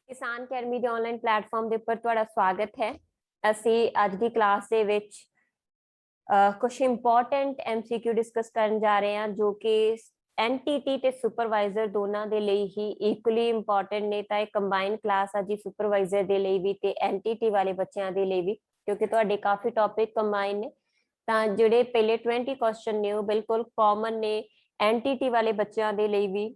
किसान अकेडमी ਦੇ online platform ਦੇ ਉੱਪਰ ਤੁਹਾਡਾ ਸਵਾਗਤ ਹੈ। ਅਸੀਂ ਅੱਜ ਦੀ ਕਲਾਸ ਦੇ ਵਿੱਚ ਕੁਝ ਇੰਪੋਰਟੈਂਟ ਐਮਸੀਕਿਊ ਡਿਸਕਸ ਕਰਨ ਜਾ ਰਹੇ ਹਾਂ ਜੋ ਕਿ ਐਨਟੀਟੀ ਤੇ ਸੁਪਰਵਾਈਜ਼ਰ ਦੋਨਾਂ ਦੇ ਲਈ ਹੀ ਇਕੁਅਲੀ ਇੰਪੋਰਟੈਂਟ ਨੇ। ਤਾਂ ਇਹ ਕੰਬਾਈਨ ਕਲਾਸ ਆ ਜੀ ਸੁਪਰਵਾਈਜ਼ਰ ਦੇ ਲਈ ਵੀ ਤੇ ਐਨਟੀਟੀ ਵਾਲੇ ਬੱਚਿਆਂ ਦੇ ਲਈ ਵੀ, ਕਿਉਂਕਿ ਤੁਹਾਡੇ ਕਾਫੀ ਟੌਪਿਕ ਕੰਬਾਈਨ ਨੇ। ਤਾਂ ਜਿਹੜੇ ਪਹਿਲੇ 20 ਕੁਐਸਚਨ ਨੇ ਉਹ ਬਿਲਕੁਲ ਕਾਮਨ ਨੇ ਐਨਟੀਟੀ ਵਾਲੇ ਬੱਚਿਆਂ ਦੇ ਲਈ ਵੀ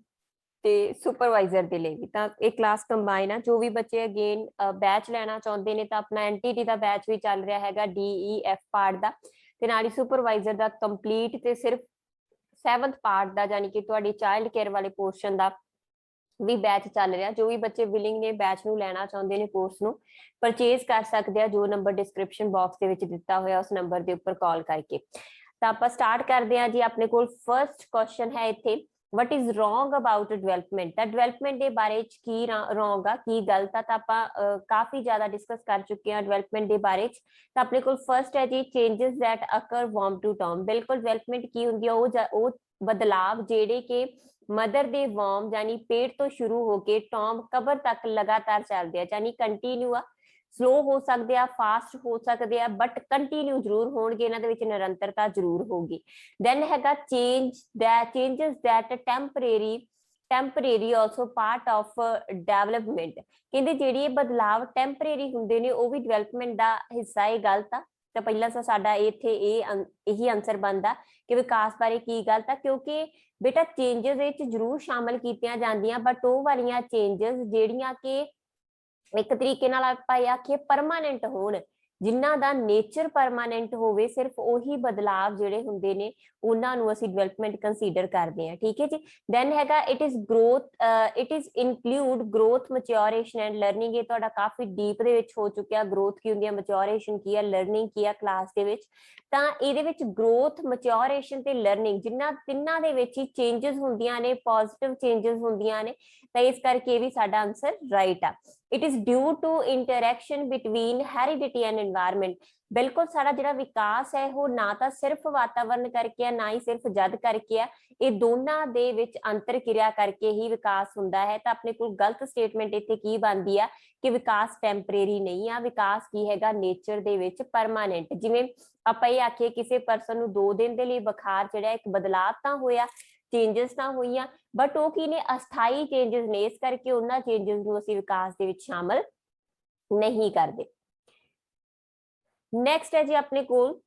ਤੇ ਸੁਪਰਵਾਈਜ਼ਰ ਦੇ ਲਈ ਵੀ। ਤਾਂ ਇਹ ਕਲਾਸ ਕੰਬਾਈਨ ਆ। ਜੋ ਵੀ ਬੱਚੇ ਅਗੇਨ ਬੈਚ ਲੈਣਾ ਚਾਹੁੰਦੇ ਨੇ ਤਾਂ ਆਪਣਾ ਐਨਟੀਟੀ ਦਾ ਬੈਚ ਵੀ ਚੱਲ ਰਿਹਾ ਹੈਗਾ DEF ਪਾਰਟ ਦਾ, ਤੇ ਨਾਲ ਹੀ ਸੁਪਰਵਾਈਜ਼ਰ ਦਾ ਕੰਪਲੀਟ ਤੇ ਸਿਰਫ 7th ਪਾਰਟ ਦਾ ਯਾਨੀ ਕਿ ਤੁਹਾਡੀ ਚਾਈਲਡ ਕੇਅਰ ਵਾਲੇ ਪੋਰਸ਼ਨ ਦਾ ਵੀ ਬੈਚ ਚੱਲ ਰਿਹਾ। ਜੋ ਵੀ ਬੱਚੇ ਵਿਲਿੰਗ ਨੇ ਬੈਚ ਨੂੰ ਲੈਣਾ ਚਾਹੁੰਦੇ ਨੇ ਕੋਰਸ ਨੂੰ ਪਰਚੇਜ਼ ਕਰ ਸਕਦੇ ਆ, ਜੋ ਨੰਬਰ ਡਿਸਕ੍ਰਿਪਸ਼ਨ ਬਾਕਸ ਦੇ ਵਿੱਚ ਦਿੱਤਾ ਹੋਇਆ ਉਸ ਨੰਬਰ ਦੇ ਉੱਪਰ ਕਾਲ ਕਰਕੇ। ਤਾਂ ਆਪਾਂ ਸਟਾਰਟ ਕਰਦੇ ਹਾਂ ਜੀ। ਆਪਣੇ ਕੋਲ ਫਰਸਟ ਕੁਐਸਚਨ ਹੈ ਇੱਥੇ, what is wrong about development। ਤਾਂ ਡਿਵੈਲਪਮੈਂਟ ਦੇ ਬਾਰੇ ਚ ਕੀ ਰੋਂਗ ਆ, ਕੀ ਗਲਤ ਆ, ਤਾਂ ਆਪਾਂ ਕਾਫੀ ਜ਼ਿਆਦਾ ਡਿਸਕਸ ਕਰ ਚੁੱਕੇ ਹਾਂ ਡਿਵੈਲਪਮੈਂਟ ਦੇ ਬਾਰੇ ਚ। ਤਾਂ ਆਪਣੇ ਕੋਲ ਫਰਸਟ ਹੈ ਜੀ changes that occur from to term. ਬਿਲਕੁਲ ਡਿਵੈਲਪਮੈਂਟ ਕੀ ਹੁੰਦੀ ਆ, ਉਹ ਬਦਲਾਵ ਜਿਹੜੇ ਕਿ ਮਦਰ ਦੇ ਵਰਮ ਯਾਨੀ ਪੇਟ ਤੋਂ ਸ਼ੁਰੂ ਹੋ ਕੇ ਟਰਮ ਕਬਰ ਤੱਕ ਲਗਾਤਾਰ ਚੱਲਦੇ ਆ, ਯਾਨੀ ਕੰਟੀਨਿਊ ਆ। ਸਲੋ ਹੋ ਸਕਦੇ ਆ, ਫਾਸਟ ਹੋ ਸਕਦੇ ਆ, ਬਟ ਕੰਟੀਨਿਊ ਜ਼ਰੂਰ ਹੋਣਗੇ, ਇਹਨਾਂ ਦੇ ਵਿੱਚ ਨਿਰੰਤਰਤਾ ਜ਼ਰੂਰ ਹੋਗੀ। ਦੈਨ ਹੈਗਾ changes that temporary also part of development. ਕਹਿੰਦੇ ਜਿਹੜੀ ਇਹ ਬਦਲਾਵ ਟੈਂਪਰੇਰੀ ਹੁੰਦੇ ਨੇ ਉਹ ਵੀ ਡਿਵੈਲਪਮੈਂਟ ਦਾ ਹਿੱਸਾ ਹੈ। ਗਲਤ ਆ। ਤਾਂ ਪਹਿਲਾਂ ਤਾਂ ਸਾਡਾ ਇੱਥੇ ਇਹੀ ਆਨਸਰ ਬਣਦਾ ਕਿ ਵਿਕਾਸ ਬਾਰੇ ਕੀ ਗਲਤ ਆ, ਕਿਉਂਕਿ ਬੇਟਾ ਚੇਂਜਸ ਇਹ ਚ ਜ਼ਰੂਰ ਸ਼ਾਮਲ ਕੀਤੀਆਂ ਜਾਂਦੀਆਂ, ਬਟ ਉਹ ਵਾਲੀਆਂ ਚੇਂਜਸ ਜਿਹੜੀਆਂ ਕਿ ਇੱਕ ਤਰੀਕੇ ਨਾਲ ਆਪਾਂ ਇਹ ਆਖੀਏ ਪਰਮਾਨੈਂਟ ਹੋਣ, ਜਿਨ੍ਹਾਂ ਦਾ ਨੇਚਰ ਪਰਮਾਨੈਂਟ ਹੋਵੇ, ਸਿਰਫ ਉਹੀ ਬਦਲਾਵ ਜਿਹੜੇ ਹੁੰਦੇ ਨੇ ਉਹਨਾਂ ਨੂੰ ਅਸੀਂ ਡਿਵੈਲਪਮੈਂਟ ਕੰਸੀਡਰ ਕਰਦੇ ਹਾਂ। ਠੀਕ ਹੈ ਜੀ। ਦੈਨ ਹੈਗਾ it is include growth, maturation and learning. ਇਹ ਤੁਹਾਡਾ ਕਾਫੀ ਡੀਪ ਦੇ ਵਿੱਚ ਹੋ ਚੁੱਕਿਆ। ਗਰੋਥ ਕੀ ਹੁੰਦੀ ਹੈ, ਮੈਚਿਓਰੇਸ਼ਨ ਕੀ ਹੈ, ਲਰਨਿੰਗ ਕੀ ਹੈ ਕਲਾਸ ਦੇ ਵਿੱਚ। ਤਾਂ ਇਹਦੇ ਵਿੱਚ ਗਰੋਥ, ਮੈਚਿਓਰੇਸ਼ਨ ਤੇ ਲਰਨਿੰਗ ਜਿਨ੍ਹਾਂ ਤਿੰਨਾਂ ਦੇ ਵਿੱਚ ਹੀ ਚੇਂਜਸ ਹੁੰਦੀਆਂ ਨੇ, ਪੋਜ਼ਿਟਿਵ ਚੇਂਜਸ ਹੁੰਦੀਆਂ ਨੇ। ਤਾਂ ਇਸ ਕਰਕੇ ਇਹ ਵੀ ਸਾਡਾ ਆਨਸਰ ਰਾਈਟ ਆ। It is due to interaction between heredity and environment. ਬਿਲਕੁਲ ਸਾਡਾ ਜਿਹੜਾ ਵਿਕਾਸ ਹੈ ਉਹ ਨਾ ਤਾਂ ਸਿਰਫ ਵਾਤਾਵਰਨ ਕਰਕੇ ਆ, ਨਾ ਹੀ ਸਿਰਫ ਜਦ ਕਰਕੇ ਆ, ਇਹ ਦੋਨਾਂ ਦੇ ਵਿੱਚ ਅੰਤਰ ਕਿਰਿਆ ਕਰਕੇ ਹੀ ਵਿਕਾਸ ਹੁੰਦਾ ਹੈ। ਤਾਂ ਆਪਣੇ ਕੋਲ ਗਲਤ ਸਟੇਟਮੈਂਟ ਇੱਥੇ ਕੀ ਬਣਦੀ ਆ ਕਿ ਵਿਕਾਸ ਟੈਂਪਰੇਰੀ ਨਹੀਂ ਆ, ਵਿਕਾਸ ਕੀ ਹੈਗਾ ਨੇਚਰ ਦੇ ਵਿੱਚ ਪਰਮਾਨੈਂਟ। ਜਿਵੇਂ ਆਪਾਂ ਇਹ ਆਖੀਏ ਕਿਸੇ ਪਰਸਨ ਨੂੰ 2 ਦਿਨ ਦੇ ਲਈ ਬੁਖਾਰ ਚੜਿਆ, ਇੱਕ ਬਦਲਾਵ ਤਾਂ ਹੋਇਆ, ਚੇਂਜਸ ਤਾਂ ਹੋਈਆਂ, ਬਟ ਉਹ ਕੀ ਨੇ ਅਸਥਾਈ ਚੇਂਜਸ ਨੇ। ਇਸ ਕਰਕੇ ਉਹਨਾਂ ਚੇਂਜਸ ਨੂੰ ਅਸੀਂ ਵਿਕਾਸ ਦੇ ਵਿੱਚ ਸ਼ਾਮਲ ਨਹੀਂ ਕਰਦੇ। ਨੈਕਸਟ ਹੈ ਜੀ ਆਪਣੇ ਕੋਲ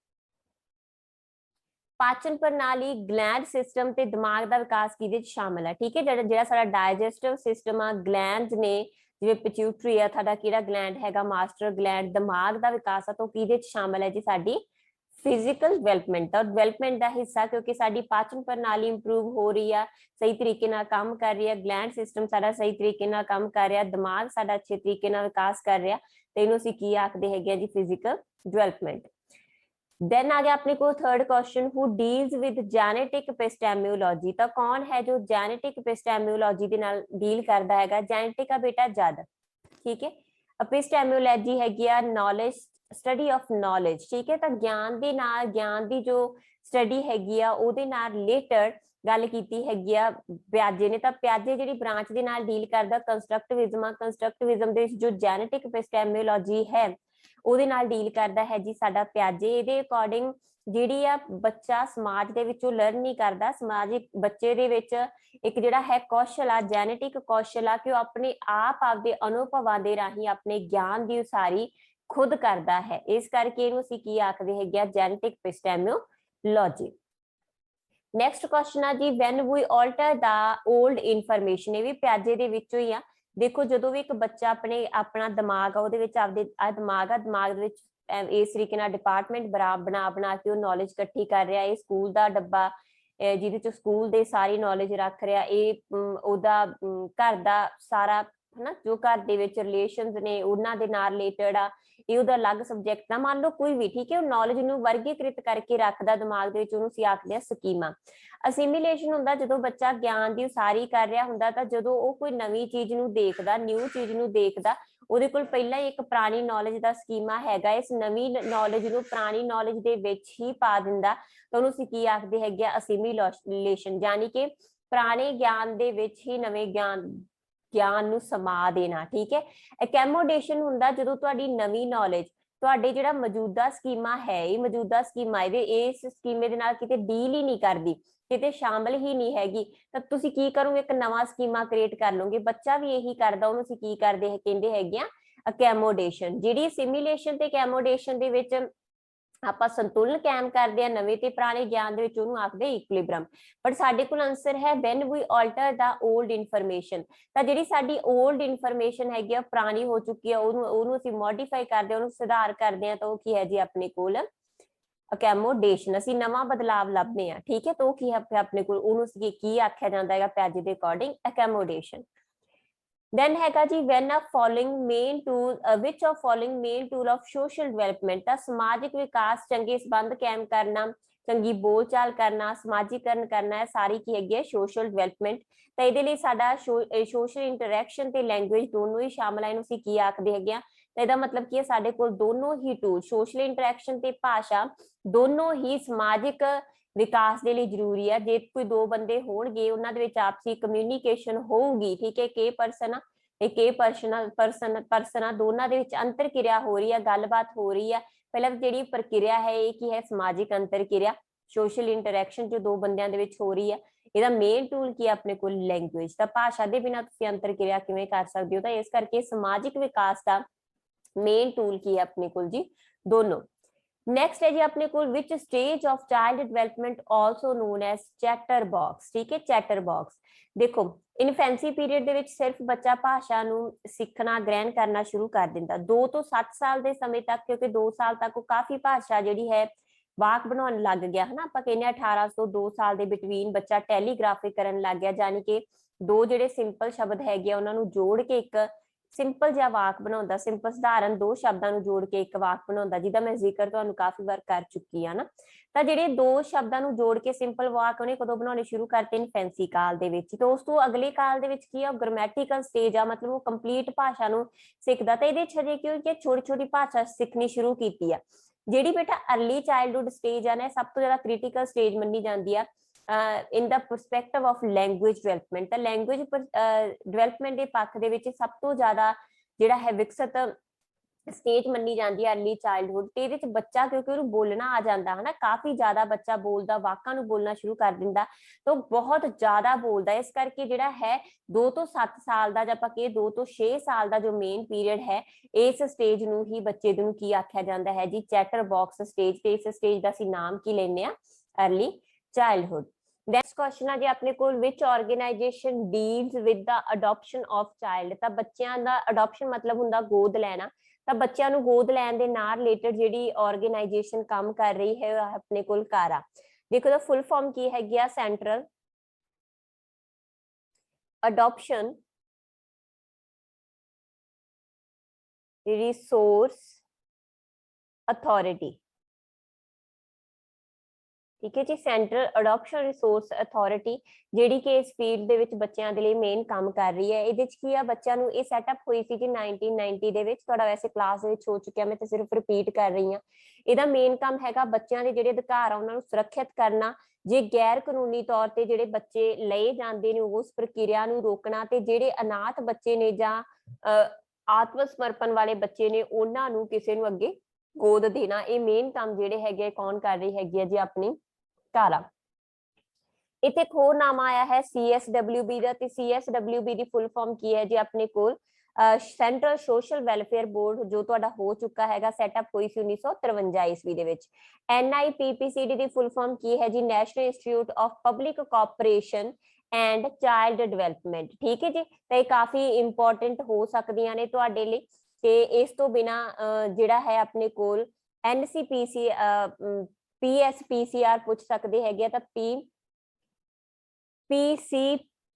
ਪਾਚਨ ਪ੍ਰਣਾਲੀ, ਗਲੈਂਡ ਸਿਸਟਮ ਤੇ ਦਿਮਾਗ ਦਾ ਵਿਕਾਸ ਕਿਹਦੇ ਚ ਸ਼ਾਮਲ ਹੈ। ਠੀਕ ਹੈ। ਜਿਹੜਾ ਸਾਡਾ ਡਾਈਜੈਸਟਿਵ ਸਿਸਟਮ ਆ, ਗਲੈਂਡਸ ਨੇ, ਜਿਵੇਂ ਪਿਟਿਊਟਰੀ ਆ, ਸਾਡਾ ਕਿਹੜਾ ਗਲੈਂਡ ਹੈਗਾ ਮਾਸਟਰ ਗਲੈਂਡ। ਦਿਮਾਗ ਦਾ ਵਿਕਾਸ ਆ ਤਾਂ ਕਿਹਦੇ ਚ ਸ਼ਾਮਲ ਹੈ ਜੀ ਸਾਡੀ ਫਿਜ਼ੀਕਲ ਡਿਵੈਲਪਮੈਂਟ ਦਾ, ਡਿਵੈਲਪਮੈਂਟ ਦਾ ਹਿੱਸਾ, ਕਿਉਂਕਿ ਸਾਡੀ ਪਾਚਨ ਪ੍ਰਣਾਲੀ ਇੰਪਰੂਵ ਹੋ ਰਹੀ ਆ, ਸਹੀ ਤਰੀਕੇ ਨਾਲ ਕੰਮ ਕਰ ਰਹੀ ਹੈ, ਗਲੈਂਡ ਸਿਸਟਮ ਸਾਡਾ ਸਹੀ ਤਰੀਕੇ ਨਾਲ ਕੰਮ ਕਰ ਰਿਹਾ, ਦਿਮਾਗ ਸਾਡਾ ਅੱਛੇ ਤਰੀਕੇ ਨਾਲ ਵਿਕਾਸ ਕਰ ਰਿਹਾ, ਤੇ ਇਹਨੂੰ ਅਸੀਂ ਕੀ ਆਖਦੇ ਹੈਗੇ ਆ ਜੀ ਫਿਜ਼ੀਕਲ ਡਿਵੈਲਪਮੈਂਟ। ਦੈਨ ਆ ਗਿਆ ਆਪਣੇ ਕੋਲ third question, who deals with genetic epistemology. ਤਾਂ ਕੌਣ ਹੈ ਜੋ ਜੈਨੇਟਿਕ ਐਪਿਸਟੈਮੋਲੋਜੀ ਦੇ ਨਾਲ ਡੀਲ ਕਰਦਾ ਹੈਗਾ। ਜੈਨੇਟਿਕ ਆ ਬੇਟਾ ਜਦ, ਠੀਕ ਹੈ। ਐਪਿਸਟੈਮੋਲੋਜੀ ਹੈਗੀ ਆ ਨੌਲੇਜ, ਸਟੱਡੀ ਆਫ ਨੌਲੇਜ। ਠੀਕ ਹੈ। ਤਾਂ ਗਿਆਨ ਦੇ ਨਾਲ, ਗਿਆਨ ਦੀ ਜੋ ਸਟੱਡੀ ਹੈਗੀ ਆ ਉਹਦੇ ਨਾਲ ਰਿਲੇਟਡ ਗੱਲ ਕੀਤੀ ਹੈਗੀ ਆ ਪਿਆਜੇ ਨੇ। ਤਾਂ ਪਿਆਜੇ ਜਿਹੜੀ ਬ੍ਰਾਂਚ ਦੇ ਨਾਲ ਡੀਲ ਕਰਦਾ ਕੰਸਟਰਕਟਿਵਿਜ਼ਮ ਆ। ਕੰਸਟਰਕਟਿਵਿਜ਼ਮ ਦੇ ਵਿੱਚ ਜੋ ਜੈਨੇਟਿਕ ਐਪਿਸਟੈਮੋਲੋਜੀ ਹੈ ਉਹਦੇ ਨਾਲ ਡੀਲ ਕਰਦਾ ਹੈ ਜੀ ਸਾਡਾ ਪਿਆਜੇ। ਇਹਦੇ ਅਕੋਰਡਿੰਗ ਜਿਹੜੀ ਆ ਬੱਚਾ ਸਮਾਜ ਦੇ ਵਿੱਚੋਂ ਲਰਨ ਨਹੀਂ ਕਰਦਾ, ਸਮਾਜਿਕ ਬੱਚੇ ਦੇ ਵਿੱਚ ਇੱਕ ਜਿਹੜਾ ਹੈ ਕੌਸ਼ਲ ਆ, ਜੈਨੇਟਿਕ ਕੌਸ਼ਲ ਆ ਕਿ ਉਹ ਆਪਣੇ ਆਪ ਆਪਦੇ ਅਨੁਭਵਾਂ ਦੇ ਰਾਹੀਂ ਆਪਣੇ ਗਿਆਨ ਦੀ ਉਸਾਰੀ ਖੁਦ ਕਰਦਾ ਹੈ। ਇਸ ਕਰਕੇ ਇਹਨੂੰ ਅਸੀਂ ਕੀ ਆਖਦੇ ਹੈਗੇ ਆ ਜੈਨੇਟਿਕ ਐਪਿਸਟੈਮੋਲੋਜੀ। ਨੈਕਸਟ ਕੁਐਸਚਨ ਆ ਜੀ when we alter the old information. ਇਹ ਵੀ ਪਿਆਜੇ ਦੇ ਵਿੱਚੋਂ ਹੀ ਆ। ਦੇਖੋ ਜਦੋਂ ਵੀ ਇੱਕ ਬੱਚਾ ਆਪਣਾ ਦਿਮਾਗ ਆ ਉਹਦੇ ਵਿੱਚ ਆਪਦੇ ਦਿਮਾਗ ਦੇ ਵਿੱਚ ਇਸ ਤਰੀਕੇ ਨਾਲ ਡਿਪਾਰਟਮੈਂਟ ਬਣਾ ਕੇ ਉਹ ਨੌਲੇਜ ਇਕੱਠੀ ਕਰ ਰਿਹਾ। ਇਹ ਸਕੂਲ ਦਾ ਡੱਬਾ ਜਿਹਦੇ ਚ ਸਕੂਲ ਦੇ ਸਾਰੀ ਨੌਲੇਜ ਰੱਖ ਰਿਹਾ, ਇਹ ਉਹਦਾ ਘਰ ਦਾ ਸਾਰਾ ਹਨਾ ਜੋ ਘਰ ਦੇ ਵਿੱਚ ਰਿਲੇਸ਼ਨਸ ਨੇ ਉਹਨਾਂ ਦੇ ਨਾਲ ਰਿਲੇਟਡ ਆ, ਇਹ ਉਹਦਾ ਅਲੱਗ ਸਬਜੈਕਟ ਆ, ਮੰਨ ਲਓ ਕੋਈ ਵੀ, ਠੀਕ ਹੈ। ਉਹ ਨੌਲੇਜ ਨੂੰ ਵਰਗੀਕ੍ਰਿਤ ਕਰਕੇ ਰੱਖਦਾ ਦਿਮਾਗ ਦੇ ਵਿੱਚ, ਉਹਨੂੰ ਅਸੀਂ ਆਖਦੇ ਆ ਸਕੀਮਾ। ਅਸਿਮੀਲੇਸ਼ਨ ਹੁੰਦਾ ਜਦੋਂ ਬੱਚਾ ਗਿਆਨ ਦੀ ਉਸਾਰੀ ਕਰ ਰਿਹਾ ਹੁੰਦਾ, ਤਾਂ ਜਦੋਂ ਉਹ ਕੋਈ ਨਵੀਂ ਚੀਜ਼ ਨੂੰ ਦੇਖਦਾ, ਨਿਊ ਚੀਜ਼ ਨੂੰ ਦੇਖਦਾ, ਉਹਦੇ ਕੋਲ ਪਹਿਲਾਂ ਹੀ ਇੱਕ ਪੁਰਾਣੀ ਨੌਲੇਜ ਦਾ ਸਕੀਮਾ ਹੈਗਾ, ਇਸ ਨਵੀਂ ਨੌਲੇਜ ਨੂੰ ਪੁਰਾਣੀ ਨੌਲੇਜ ਦੇ ਵਿੱਚ ਹੀ ਪਾ ਦਿੰਦਾ, ਤਾਂ ਉਹਨੂੰ ਅਸੀਂ ਕੀ ਆਖਦੇ ਹੈਗੇ ਆ ਅਸਿਮੀਲੇਸ਼ਨ। ਯਾਨੀ ਕਿ ਪੁਰਾਣੇ ਗਿਆਨ ਦੇ ਵਿੱਚ ਹੀ ਨਵੇਂ ਗਿਆਨ ਗਿਆਨ ਨੂੰ ਸਮਾ ਦੇਣਾ। ਠੀਕ ਹੈ, ਅਕੈਮੋਡੇਸ਼ਨ ਹੁੰਦਾ ਜਦੋਂ ਤੁਹਾਡੀ ਨਵੀਂ ਨੌਲੇਜ ਤੁਹਾਡੇ ਜਿਹੜਾ ਮੌਜੂਦਾ ਸਕੀਮਾ ਹੈ, ਇਹ ਮੌਜੂਦਾ ਸਕੀਮਾ ਇਸ ਸਕੀਮੇ ਦੇ ਨਾਲ ਕਿਤੇ ਡੀਲ ਹੀ ਨਹੀਂ ਕਰਦੀ, ਕਿਤੇ ਸ਼ਾਮਲ ਹੀ ਨਹੀਂ ਹੈਗੀ, ਤਾਂ ਤੁਸੀਂ ਕੀ ਕਰੋਗੇ, ਇੱਕ ਨਵਾਂ ਸਕੀਮਾ ਕ੍ਰੀਏਟ ਕਰ ਲਓਗੇ। ਬੱਚਾ ਵੀ ਇਹੀ ਕਰਦਾ, ਉਹਨੂੰ ਅਸੀਂ ਕੀ ਕਰਦੇ ਕਹਿੰਦੇ ਹੈਗੇ ਆ ਅਕੈਮੋਡੇਸ਼ਨ। ਜਿਹੜੀ ਸਿਮੂਲੇਸ਼ਨ ਤੇ ਅਕੈਮੋਡੇਸ਼ਨ ਦੇ ਵਿੱਚ ਆਪਾਂ ਸੰਤੁਲਨ ਕਾਇਮ ਕਰਦੇ ਆ ਨਵੇਂ ਤੇ ਪੁਰਾਣੇ ਗਿਆਨ ਦੇ ਵਿੱਚ, ਉਹਨੂੰ ਆਖਦੇ ਇਕੁਇਲਿਬ੍ਰਿयम। ਬਟ ਸਾਡੇ ਕੋਲ ਆਨਸਰ ਹੈ when we alter the old information. ਤਾਂ ਜਿਹੜੀ ਸਾਡੀ 올ਡ ਇਨਫੋਰਮੇਸ਼ਨ ਹੈਗੀ ਆ, ਪੁਰਾਣੀ ਹੋ ਚੁੱਕੀ ਆ, ਉਹਨੂੰ ਅਸੀਂ ਮੋਡੀਫਾਈ ਕਰਦੇ ਆ, ਉਹਨੂੰ ਸੁਧਾਰ ਕਰਦੇ ਆ, ਤਾਂ ਉਹ ਕੀ ਹੈ ਜੀ ਆਪਣੇ ਕੋਲ ਅਕੈਮੋਡੇਸ਼ਨ। ਅਸੀਂ ਨਵਾਂ ਬਦਲਾਵ ਲੱਭਦੇ ਆ। ਠੀਕ ਹੈ, ਤਾਂ ਉਹ ਕੀ ਹੈ ਆਪਣੇ ਕੋਲ, ਉਹਨੂੰ ਕੀ ਆਖਿਆ ਜਾਂਦਾ ਹੈਗਾ ਪੈਜ ਦੇ ਅਕੋਰਡਿੰਗ ਅਕੈਮੋਡੇਸ਼ਨ। then ਹੈਗਾ ਜੀ when a following main tool which of following main tool of social development, ਤਾਂ ਸਮਾਜਿਕ ਵਿਕਾਸ, ਚੰਗੇ ਸੰਬੰਧ ਕਾਇਮ ਕਰਨਾ, ਚੰਗੀ ਬੋਲਚਾਲ ਕਰਨਾ, ਸਮਾਜੀਕਰਨ ਕਰਨਾ, ਹੈ ਸਾਰੀ ਕੀ ਹੈਗੀ ਹੈ ਸੋਸ਼ਲ ਡਿਵੈਲਪਮੈਂਟ। ਤਾਂ ਇਹਦੇ ਲਈ ਸਾਡਾ ਸੋਸ਼ਲ ਇੰਟਰੈਕਸ਼ਨ ਤੇ ਲੈਂਗੁਏਜ ਦੋਨੋਂ ਹੀ ਸ਼ਾਮਲ ਹੈ। ਇਹਨੂੰ ਅਸੀਂ ਕੀ ਆਖਦੇ ਹੈਗੇ ਆ, ਤਾਂ ਇਹਦਾ ਮਤਲਬ ਕੀ ਹੈ ਸਾਡੇ ਕੋਲ ਦੋਨੋਂ ਹੀ ਟੂਲ ਸੋਸ਼ਲ ਇੰਟਰੈਕਸ਼ਨ ਤੇ ਭਾਸ਼ਾ ਦੋਨੋਂ ਹੀ ਸਮਾਜਿਕ ਵਿਕਾਸ ਦੇ ਲਈ ਜ਼ਰੂਰੀ ਹੈ। ਜੇ ਕੋਈ ਦੋ ਬੰਦੇ ਹੋਣਗੇ, ਉਹਨਾਂ ਦੇ ਵਿੱਚ ਆਪਸੀ ਕਮਿਊਨੀਕੇਸ਼ਨ ਹੋਊਗੀ, ਠੀਕ ਹੈ, ਕੇ ਪਰਸਨ ਪਰਸਨਾਂ ਦੋਨਾਂ ਦੇ ਵਿੱਚ ਅੰਤਰ ਕਿਰਿਆ ਹੋ ਰਹੀ ਹੈ, ਗੱਲਬਾਤ ਹੋ ਰਹੀ ਹੈ। ਪਹਿਲਾਂ ਜਿਹੜੀ ਪ੍ਰਕਿਰਿਆ ਹੈ ਇਹ ਕੀ ਹੈ ਸਮਾਜਿਕ ਅੰਤਰ ਕਿਰਿਆ, ਸੋਸ਼ਲ ਇੰਟਰੈਕਸ਼ਨ ਜੋ ਦੋ ਬੰਦਿਆਂ ਦੇ ਵਿੱਚ ਹੋ ਰਹੀ ਹੈ। ਇਹਦਾ ਮੇਨ ਟੂਲ ਕੀ ਹੈ ਆਪਣੇ ਕੋਲ ਲੈਂਗੁਏਜ। ਤਾਂ ਭਾਸ਼ਾ ਦੇ ਬਿਨਾਂ ਤੁਸੀਂ ਅੰਤਰ ਕਿਰਿਆ ਕਿਵੇਂ ਕਰ ਸਕਦੇ ਹੋ, ਤਾਂ ਇਸ ਕਰਕੇ ਸਮਾਜਿਕ ਵਿਕਾਸ ਦਾ ਮੇਨ ਟੂਲ ਕੀ ਹੈ ਆਪਣੇ ਕੋਲ ਜੀ ਦੋਨੋਂ। ਨੈਕਸਟ ਹੈ ਜੀ ਆਪਣੇ ਕੋਲ which stage of child development also known as chatter box. ਠੀਕ ਹੈ, ਚੈਟਰ ਬਾਕਸ ਦੇਖੋ ਇਨਫੈਂਸੀ ਪੀਰੀਅਡ ਦੇ ਵਿੱਚ ਸਿਰਫ ਬੱਚਾ ਭਾਸ਼ਾ ਨੂੰ ਸਿੱਖਣਾ ਗ੍ਰਹਿਣ ਕਰਨਾ ਸ਼ੁਰੂ ਕਰ ਦਿੰਦਾ 2 ਤੋਂ 7 ਸਾਲ ਦੇ ਸਮੇਂ ਤੱਕ, ਕਿਉਂਕਿ 2 ਸਾਲ ਤੱਕ ਉਹ ਕਾਫੀ ਭਾਸ਼ਾ ਜਿਹੜੀ ਹੈ ਵਾਕ ਬਣਾਉਣ ਲੱਗ ਗਿਆ ਹਨਾ। ਆਪਾਂ ਕਹਿੰਦੇ 18 ਤੋਂ 2 ਸਾਲ ਦੇ ਬਿਟਵੀਨ ਬੱਚਾ ਟੈਲੀਗ੍ਰਾਫੀ ਕਰਨ ਲੱਗ ਗਿਆ, ਜਾਨੀ ਕਿ ਦੋ ਜਿਹੜੇ ਸਿੰਪਲ ਸ਼ਬਦ ਹੈਗੇ ਆ ਉਹਨਾਂ ਨੂੰ ਜੋੜ ਕੇ ਇੱਕ ਸਿੰਪਲ ਜਿਹਾ ਵਾਕ ਬਣਾਉਂਦਾ, ਸਿੰਪਲ ਸਧਾਰਨ ਦੋ ਸ਼ਬਦਾਂ ਨੂੰ ਜੋੜ ਕੇ ਇੱਕ ਵਾਕ ਬਣਾਉਂਦਾ, ਜਿਹਦਾ ਮੈਂ ਜ਼ਿਕਰ ਤੁਹਾਨੂੰ ਕਾਫੀ ਵਾਰ ਕਰ ਚੁੱਕੀ ਆ ਨਾ। ਤਾਂ ਜਿਹੜੇ ਦੋ ਸ਼ਬਦਾਂ ਨੂੰ ਜੋੜ ਕੇ ਸਿੰਪਲ ਵਾਕ ਉਹਨੇ ਕਦੋਂ ਬਣਾਉਣੇ ਸ਼ੁਰੂ ਕਰਤੇ, ਇਨਫੈਂਸੀ ਕਾਲ ਦੇ ਵਿੱਚ। ਤੇ ਉਸ ਤੋਂ ਅਗਲੇ ਕਾਲ ਦੇ ਵਿੱਚ ਕੀ ਆ, ਗ੍ਰਾਮੈਟਿਕਲ ਸਟੇਜ ਆ, ਮਤਲਬ ਉਹ ਕੰਪਲੀਟ ਭਾਸ਼ਾ ਨੂੰ ਸਿੱਖਦਾ। ਤਾਂ ਇਹਦੇ ਚ ਹਜੇ ਕਿਉਂਕਿ ਛੋਟੀ ਛੋਟੀ ਭਾਸ਼ਾ ਸਿੱਖਣੀ ਸ਼ੁਰੂ ਕੀਤੀ ਆ। ਜਿਹੜੀ ਬੇਟਾ ਅਰਲੀ ਚਾਈਲਡਹੁੱਡ ਸਟੇਜ ਆ ਨਾ, ਸਭ ਤੋਂ ਜ਼ਿਆਦਾ ਕ੍ਰਿਟੀਕਲ ਸਟੇਜ ਮੰਨੀ ਜਾਂਦੀ ਆ in the perspective of language development। ਤਾਂ ਲੈਂਗੁਏਜ ਡਿਵੈਲਪਮੈਂਟ ਦੇ ਪੱਖ ਦੇ ਵਿੱਚ ਸਭ ਤੋਂ ਜ਼ਿਆਦਾ ਜਿਹੜਾ ਹੈ ਵਿਕਸਿਤ ਸਟੇਜ ਮੰਨੀ ਜਾਂਦੀ ਹੈ ਅਰਲੀ ਚਾਈਲਡਹੁੱਡ। ਤੇ ਇਹਦੇ ਚ ਬੱਚਾ ਕਿਉਂਕਿ ਉਹਨੂੰ ਬੋਲਣਾ ਆ ਜਾਂਦਾ ਹਨਾ, ਕਾਫੀ ਜ਼ਿਆਦਾ ਬੱਚਾ ਬੋਲਦਾ, ਵਾਕਾਂ ਨੂੰ ਬੋਲਣਾ ਸ਼ੁਰੂ ਕਰ ਦਿੰਦਾ, ਤਾਂ ਬਹੁਤ ਜ਼ਿਆਦਾ ਬੋਲਦਾ। ਇਸ ਕਰਕੇ ਜਿਹੜਾ ਹੈ 2 ਤੋਂ 7 ਸਾਲ ਦਾ ਜਾਂ ਆਪਾਂ ਕਹੀਏ 2 ਤੋਂ 6 ਸਾਲ ਦਾ ਜੋ ਮੇਨ ਪੀਰੀਅਡ ਹੈ, ਇਸ ਸਟੇਜ ਨੂੰ ਹੀ ਬੱਚੇ ਨੂੰ ਕੀ ਆਖਿਆ ਜਾਂਦਾ ਹੈ ਜੀ, ਚੈਟਰ ਬਾਕਸ ਸਟੇਜ। ਤੇ ਇਸ ਸਟੇਜ ਦਾ ਅਸੀਂ ਨਾਮ ਕੀ ਲੈਂਦੇ ਆ, ਅਰਲੀ ਚਾਈਲਡਹੁੱਡ। ਨੈਕਸਟ ਕੁਐਸਚਨ ਆ ਜੀ ਆਪਣੇ ਕੋਲ which organisation deals with the adoption of child. ਤਾਂ ਬੱਚਿਆਂ ਦਾ ਅਡਾਪਸ਼ਨ ਮਤਲਬ ਹੁੰਦਾ ਗੋਦ ਲੈਣਾ, ਤਾਂ ਬੱਚਿਆਂ ਨੂੰ ਗੋਦ ਲੈਣ ਦੇ ਨਾਲ ਰਿਲੇਟਡ ਜਿਹੜੀ ਆਰਗੇਨਾਈਜੇਸ਼ਨ ਕੰਮ ਕਰ ਰਹੀ ਹੈ ਆਪਣੇ ਕੋਲ ਕਾਰਾ। ਦੇਖੋ ਦਾ ਫੁੱਲ ਫਾਰਮ ਕੀ ਹੈਗੀ ਆ, ਸੈਂਟਰਲ ਅਡਾਪਸ਼ਨ ਰਿਸੋਰਸ ਅਥਾਰਟੀ। ਠੀਕ ਹੈ ਜੀ, ਸੈਂਟਰਲ ਅਡਾਪਸ਼ਨ ਰਿਸੋਰਸ ਅਥਾਰਟੀ ਜਿਹੜੀ ਕਿ ਇਸ ਫੀਲਡ ਦੇ ਵਿੱਚ ਬੱਚਿਆਂ ਦੇ ਲਈ ਮੇਨ ਕੰਮ ਕਰ ਰਹੀ ਹੈ। ਇਹਦੇ ਚ ਕੀ ਆ, ਬੱਚਿਆਂ ਨੂੰ ਇਹ ਸੈਟਅਪ ਹੋਈ ਸੀ ਜੀ 1990 ਦੇ ਵਿੱਚ, ਤੁਹਾਡਾ ਵੈਸੇ ਕਲਾਸ ਦੇ ਵਿੱਚ ਹੋ ਚੁੱਕਿਆ, ਮੈਂ ਤਾਂ ਸਿਰਫ ਰਿਪੀਟ ਕਰ ਰਹੀ ਹਾਂ। ਇਹਦਾ ਮੇਨ ਕੰਮ ਹੈਗਾ ਬੱਚਿਆਂ ਦੇ ਜਿਹੜੇ ਅਧਿਕਾਰ ਆ ਉਹਨਾਂ ਨੂੰ ਸੁਰੱਖਿਅਤ ਕਰਨਾ, ਜੇ ਗੈਰ ਕਾਨੂੰਨੀ ਤੌਰ ਤੇ ਜਿਹੜੇ ਬੱਚੇ ਲਏ ਜਾਂਦੇ ਨੇ ਉਸ ਪ੍ਰਕਿਰਿਆ ਨੂੰ ਰੋਕਣਾ, ਤੇ ਜਿਹੜੇ ਅਨਾਥ ਬੱਚੇ ਨੇ ਜਾਂ ਆਤਮ ਸਮਰਪਣ ਵਾਲੇ ਬੱਚੇ ਨੇ ਉਹਨਾਂ ਨੂੰ ਕਿਸੇ ਨੂੰ ਅੱਗੇ ਗੋਦ ਦੇਣਾ। ਇਹ ਮੇਨ ਕੰਮ ਜਿਹੜੇ ਹੈਗੇ ਕੌਣ ਕਰ ਰਹੀ ਹੈਗੀ ਹੈ ਜੀ, ਆਪਣੀ ਕਾਰਾ। ਇੱਥੇ ਇੱਕ ਹੋਰ ਨਾਮ ਆਇਆ ਹੈ CSWB ਦਾ, ਤੇ CSWB ਦੀ ਫੁੱਲ ਫਾਰਮ ਕੀ ਹੈ ਜੀ ਆਪਣੇ ਕੋਲ, ਸੈਂਟਰਲ ਸੋਸ਼ਲ ਵੈਲਫੇਅਰ ਬੋਰਡ, ਜੋ ਤੁਹਾਡਾ ਹੋ ਚੁੱਕਾ ਹੈਗਾ, ਸੈਟਅਪ ਹੋਈ ਸੀ 1953 ਈਸਵੀ ਦੇ ਵਿੱਚ। NIPPCD ਦੀ ਫੁੱਲ ਫਾਰਮ ਕੀ ਹੈ ਜੀ, national institute of public cooperation and child development. ਠੀਕ ਹੈ ਜੀ, ਤਾਂ ਇਹ ਕਾਫੀ ਇੰਪੋਰਟੈਂਟ ਹੋ ਸਕਦੀਆਂ ਨੇ ਤੁਹਾਡੇ ਲਈ। ਤੇ ਇਸ ਤੋਂ ਬਿਨਾ ਜਿਹੜਾ ਹੈ ਆਪਣੇ ਕੋਲ NCPC PSPCR ਪੁੱਛ ਸਕਦੇ ਹੈਗੇ, ਤਾਂ